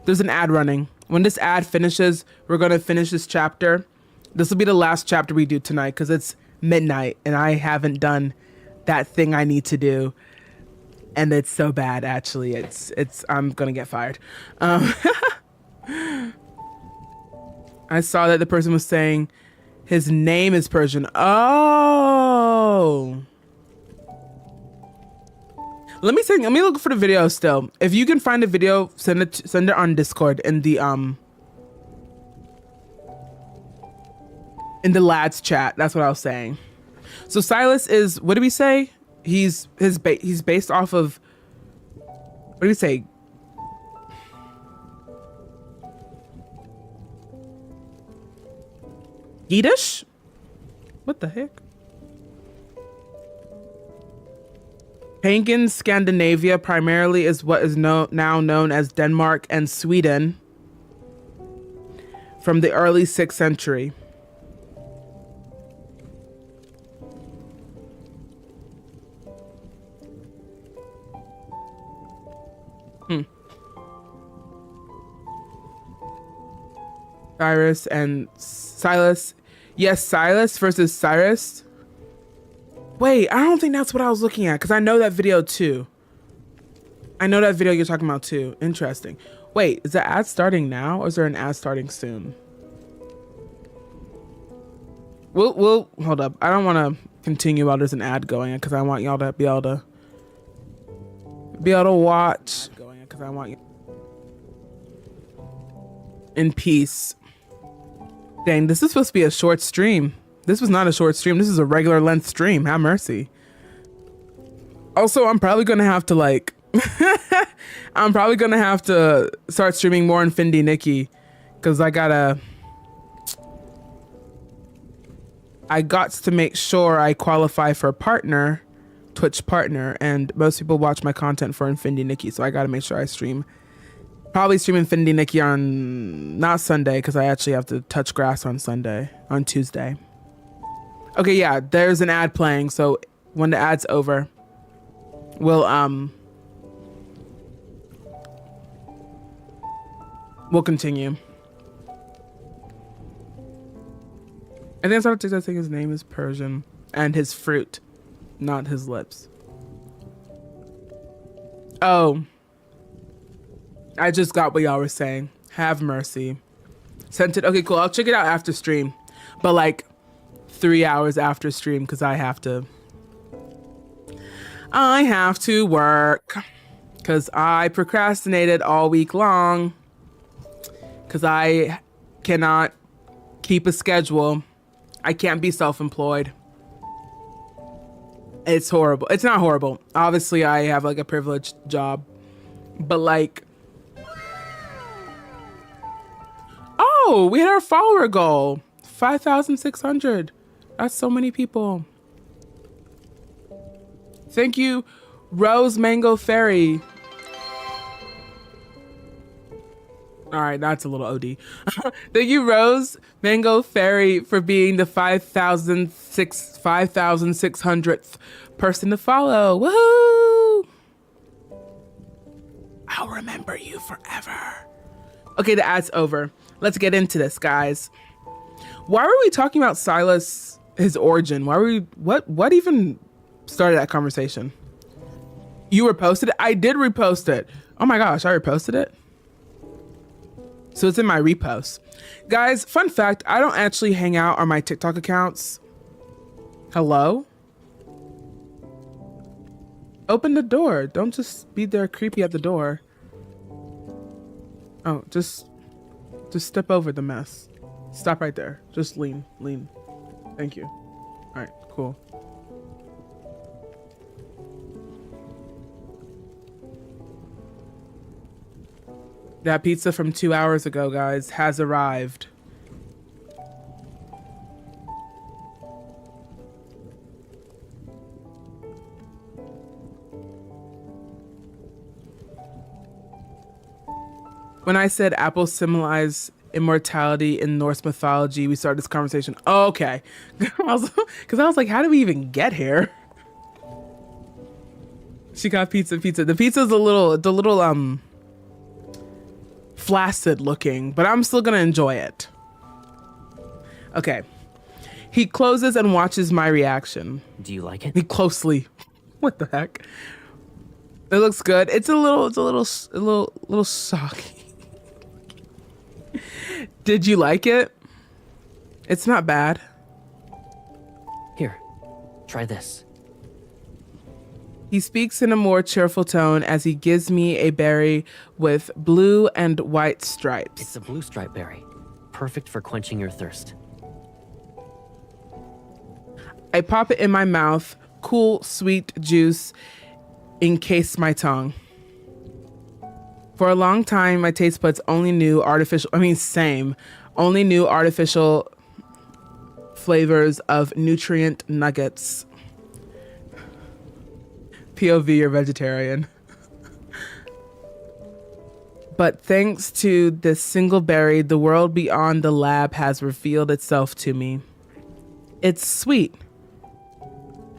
There's an ad running. When this ad finishes, we're gonna finish this chapter. This will be the last chapter we do tonight because it's midnight and I haven't done that thing I need to do. And it's so bad, actually. I'm gonna get fired. I saw that the person was saying his name is Persian. Oh. Let me look for the video still. If you can find a video, send it on Discord in the lads chat. That's what I was saying. So Silas is, what did we say? He's based off of, what do we say? Yiddish? What the heck? Pagan Scandinavia primarily is what is now known as Denmark and Sweden from the early 6th century. Cyrus and Silas. Yes, Silas versus Cyrus. Wait, I don't think that's what I was looking at because I know that video too. I know that video you're talking about too. Interesting. Wait, is the ad starting now or is there an ad starting soon? We'll hold up. I don't want to continue while there's an ad going because I want y'all to be able to watch. Because I want you in peace. Dang, this is supposed to be a short stream. This was not a short stream. This is a regular length stream. Have mercy. Also, I'm probably going to have to like, I'm probably going to have to start streaming more in Findy Nikki because I got to make sure I qualify for a partner, Twitch partner. And most people watch my content for Infinity Nikki. So I got to make sure I stream. Probably stream Infinity Nikki on not Sunday because I actually have to touch grass on Tuesday. Okay, yeah, there's an ad playing. So when the ad's over, we'll continue. I think I think his name is Persian and his fruit, not his lips. Oh. I just got what y'all were saying. Have mercy. Sent it. Okay, cool. I'll check it out after stream. But like 3 hours after stream because I have to work because I procrastinated all week long because I cannot keep a schedule. I can't be self-employed. It's horrible. It's not horrible. Obviously, I have like a privileged job, but like, oh, we hit our follower goal. 5,600. That's so many people. Thank you, Rose Mango Fairy. All right, that's a little OD. Thank you, Rose Mango Fairy, for being the 5,600th person to follow. Woohoo! I'll remember you forever. Okay, the ad's over. Let's get into this, guys. Why were we talking about Silas, his origin? What even started that conversation? You reposted it? I did repost it. Oh my gosh, I reposted it? So it's in my repost. Guys, fun fact, I don't actually hang out on my TikTok accounts. Hello? Open the door. Don't just be there creepy at the door. Oh, just step over the mess. Stop right there. Just lean. Thank you. All right, cool. That pizza from 2 hours ago, guys, has arrived. When I said apples symbolize immortality in Norse mythology, we started this conversation. Oh, okay. Because I was like, how did we even get here? She got pizza. The pizza's a little flaccid looking, but I'm still gonna enjoy it. Okay. He closes and watches my reaction. Do you like it? He closely. What the heck? It looks good. It's a little soggy. Did you like it? It's not bad. Here, try this. He speaks in a more cheerful tone as he gives me a berry with blue and white stripes. It's a blue stripe berry. Perfect for quenching your thirst. I pop it in my mouth. Cool, sweet juice encased my tongue. For a long time, my taste buds only knew artificial flavors of nutrient nuggets. POV, you're vegetarian. But thanks to this single berry, the world beyond the lab has revealed itself to me. It's sweet.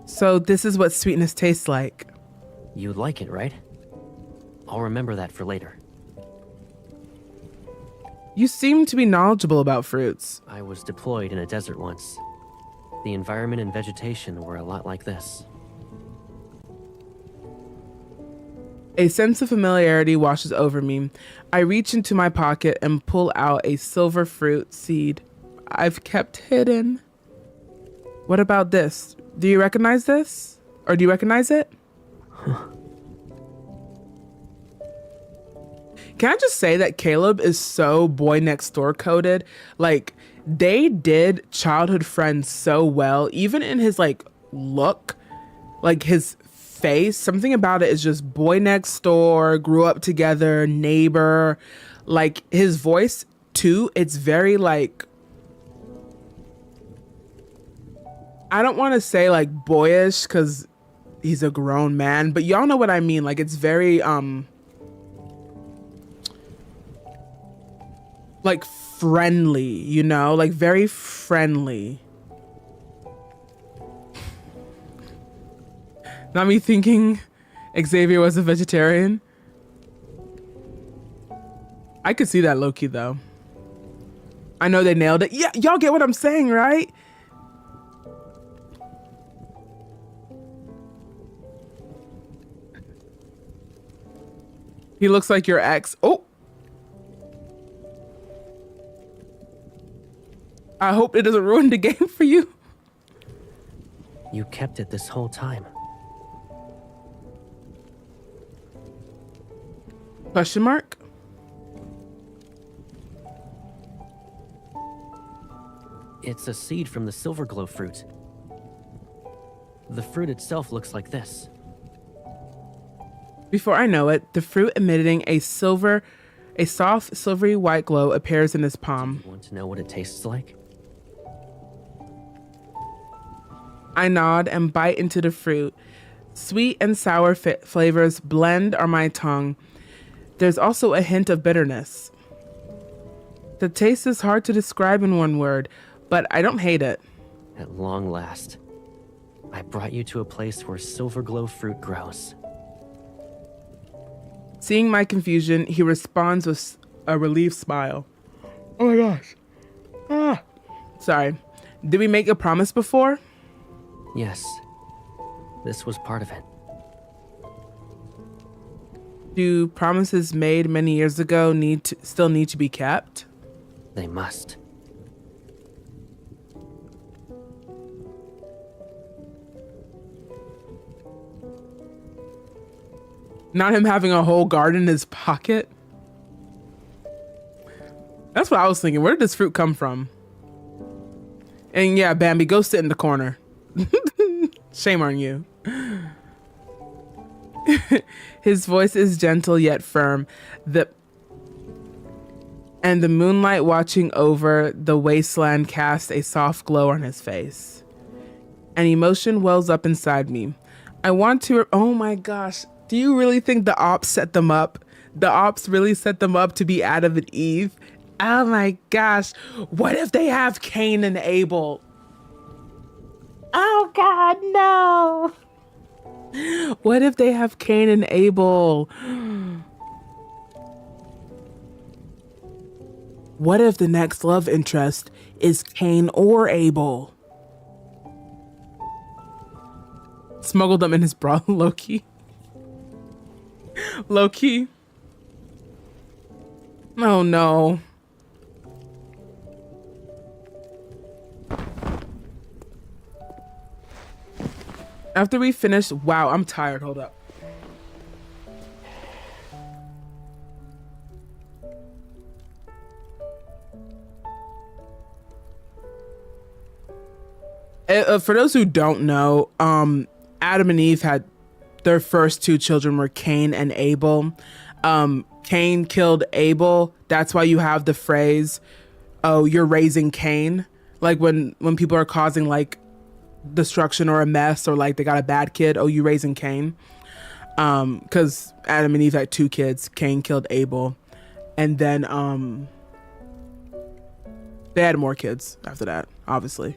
So this is what sweetness tastes like. You like it, right? I'll remember that for later. You seem to be knowledgeable about fruits. I was deployed in a desert once. The environment and vegetation were a lot like this. A sense of familiarity washes over me. I reach into my pocket and pull out a silver fruit seed I've kept hidden. What about this? Do you recognize this? Or do you recognize it? Can I just say that Caleb is so boy next door coded? Like, they did childhood friends so well, even in his like look, like his face. Something about it is just boy next door, grew up together, neighbor. Like his voice too, it's very like, I don't want to say like boyish because he's a grown man, but y'all know what I mean. Like it's very like friendly, you know, like very friendly. Not me thinking Xavier was a vegetarian. I could see that low-key though. I know they nailed it. Yeah, y'all get what I'm saying, right? He looks like your ex. Oh. I hope it doesn't ruin the game for you. You kept it this whole time. Question mark? It's a seed from the silver glow fruit. The fruit itself looks like this. Before I know it, the fruit emitting a soft, silvery white glow appears in his palm. You want to know what it tastes like? I nod and bite into the fruit. Sweet and sour flavors blend on my tongue. There's also a hint of bitterness. The taste is hard to describe in one word, but I don't hate it. At long last, I brought you to a place where silver glow fruit grows. Seeing my confusion, he responds with a relieved smile. Oh my gosh. Ah. Sorry. Did we make a promise before? Yes, this was part of it. Do promises made many years ago still need to be kept? They must. Not him having a whole garden in his pocket? That's what I was thinking. Where did this fruit come from? And yeah, Bambi, go sit in the corner. Shame on you. His voice is gentle yet firm. And the moonlight watching over the wasteland casts a soft glow on his face. An emotion wells up inside me. I want to, oh my gosh. Do you really think the ops set them up? The ops really set them up to be Adam and Eve? Oh my gosh. What if they have Cain and Abel? Oh God, no. What if they have Cain and Abel? What if the next love interest is Cain or Abel? Smuggled them in his bra, Loki. Loki. Oh no. After we finish, wow, I'm tired. Hold up. For those who don't know, Adam and Eve had their first two children were Cain and Abel. Cain killed Abel. That's why you have the phrase, "Oh, you're raising Cain." Like when people are causing like destruction or a mess, or like they got a bad kid, "Oh, you raising Cain." Because Adam and Eve had two kids. Cain killed Abel, and then they had more kids after that, obviously.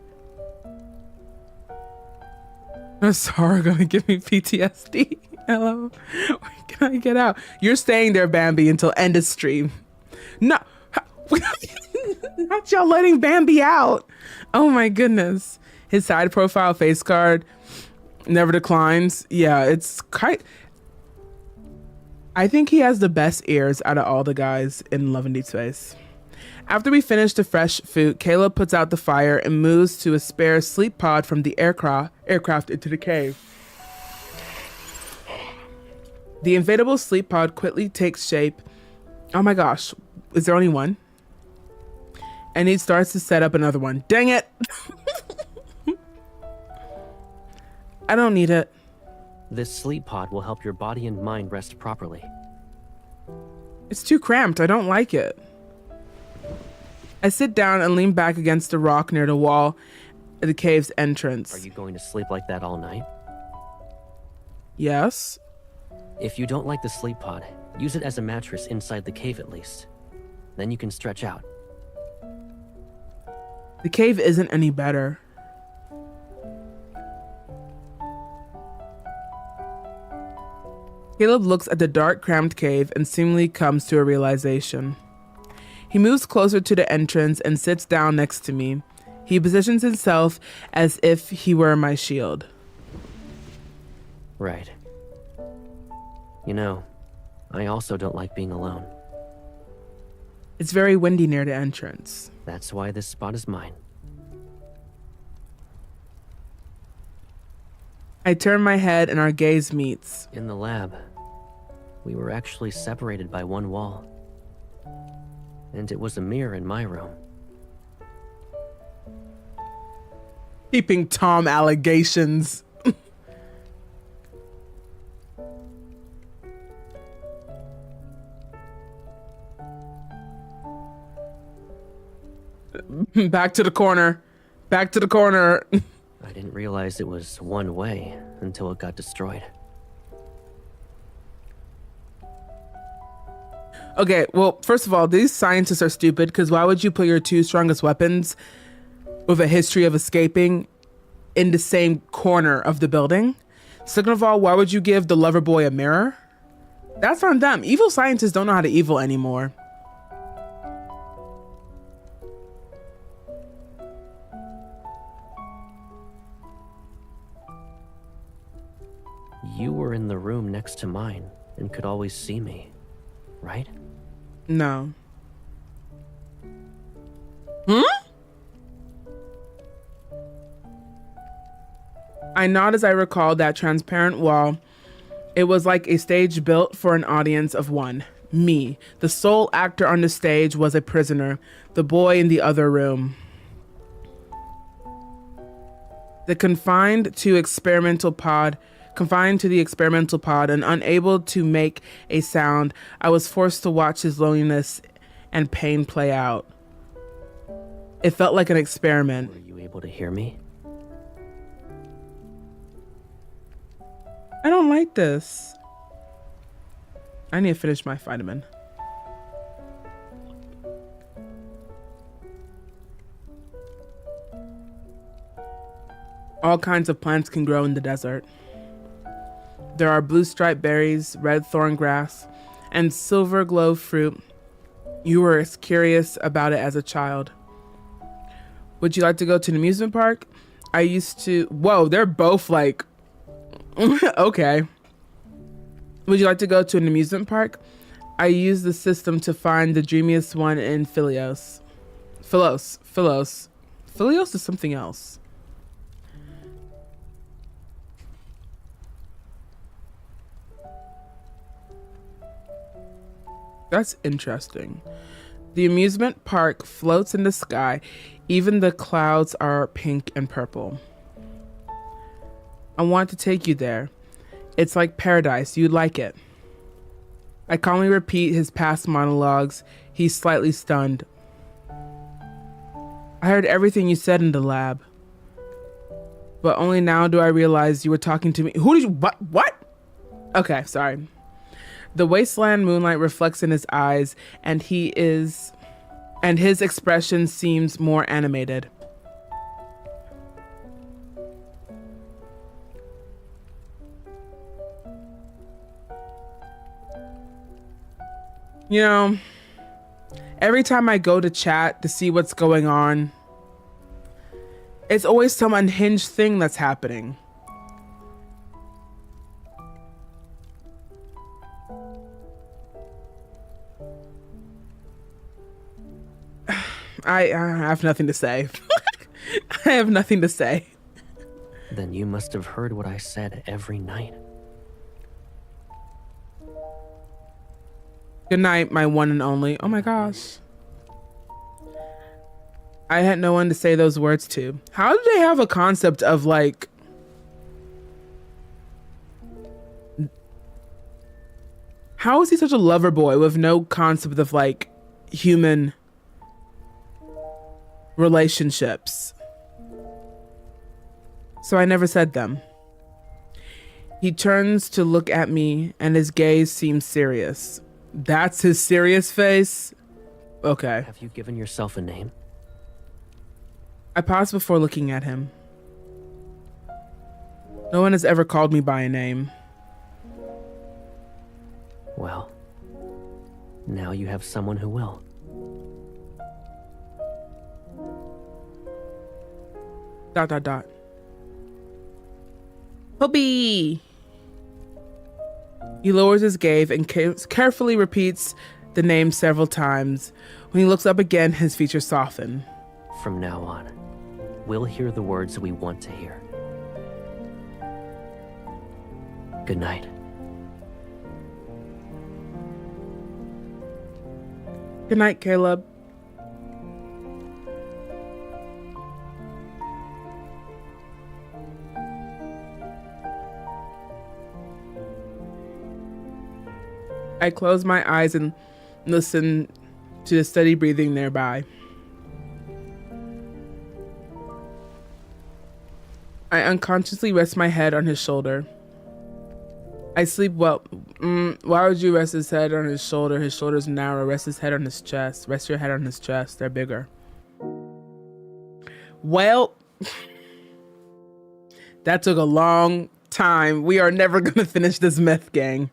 Sorry, gonna give me PTSD. Hello, where can I get out? You're staying there, Bambi, until end of stream. No, not y'all letting Bambi out. Oh my goodness. His side profile face card never declines. Yeah, it's quite. I think he has the best ears out of all the guys in Love and Deep Space. After we finish the fresh food, Caleb puts out the fire and moves to a spare sleep pod from the aircraft into the cave. The invadable sleep pod quickly takes shape. Oh my gosh, is there only one? And he starts to set up another one. Dang it! I don't need it. This sleep pod will help your body and mind rest properly. It's too cramped. I don't like it. I sit down and lean back against a rock near the wall at the cave's entrance. Are you going to sleep like that all night? Yes. If you don't like the sleep pod, use it as a mattress inside the cave at least. Then you can stretch out. The cave isn't any better. Caleb looks at the dark, cramped cave and seemingly comes to a realization. He moves closer to the entrance and sits down next to me. He positions himself as if he were my shield. Right. You know, I also don't like being alone. It's very windy near the entrance. That's why this spot is mine. I turn my head and our gaze meets. In the lab, we were actually separated by one wall. And it was a mirror in my room. Peeping Tom allegations. Back to the corner. Back to the corner. I didn't realize it was one way until it got destroyed. Okay, well, first of all, these scientists are stupid, because why would you put your two strongest weapons with a history of escaping in the same corner of the building? Second of all, why would you give the lover boy a mirror? That's on them. Evil scientists don't know how to evil anymore. You were in the room next to mine and could always see me, right? No. I nod as I recall that transparent wall. It was like a stage built for an audience of one. Me. The sole actor on the stage was a prisoner. The boy in the other room. Confined to the experimental pod and unable to make a sound, I was forced to watch his loneliness and pain play out. It felt like an experiment. Were you able to hear me? I don't like this. I need to finish my vitamin. All kinds of plants can grow in the desert. There are blue striped berries, red thorn grass, and silver glow fruit. You were as curious about it as a child. Would you like to go to an amusement park? I used to. Whoa, they're both like. Okay. Would you like to go to an amusement park? I use the system to find the dreamiest one in Philos. Philos is something else. That's interesting. The amusement park floats in the sky. Even the clouds are pink and purple. I want to take you there. It's like paradise. You'd like it. I calmly repeat his past monologues. He's slightly stunned. I heard everything you said in the lab. But only now do I realize you were talking to me. Who did you... What? Okay, sorry. The wasteland moonlight reflects in his eyes, and his expression seems more animated. You know, every time I go to chat to see what's going on, it's always some unhinged thing that's happening. I have nothing to say. I have nothing to say. Then you must have heard what I said every night. Good night, my one and only. Oh my gosh. I had no one to say those words to. How do they have a concept of like... How is he such a lover boy with no concept of like human relationships? So I never said them. He turns to look at me and his gaze seems serious. That's his serious face? Okay. Have you given yourself a name? I pause before looking at him. No one has ever called me by a name. Well, now you have someone who will. Dot, dot, dot. Hobie! He lowers his gaze and carefully repeats the name several times. When he looks up again, his features soften. From now on, we'll hear the words we want to hear. Good night. Good night, Caleb. I close my eyes and listen to the steady breathing nearby. I unconsciously rest my head on his shoulder. I sleep well. Why would you rest his head on his shoulder? His shoulder's narrow. Rest his head on his chest. Rest your head on his chest. They're bigger. Well, that took a long time. We are never going to finish this myth, gang.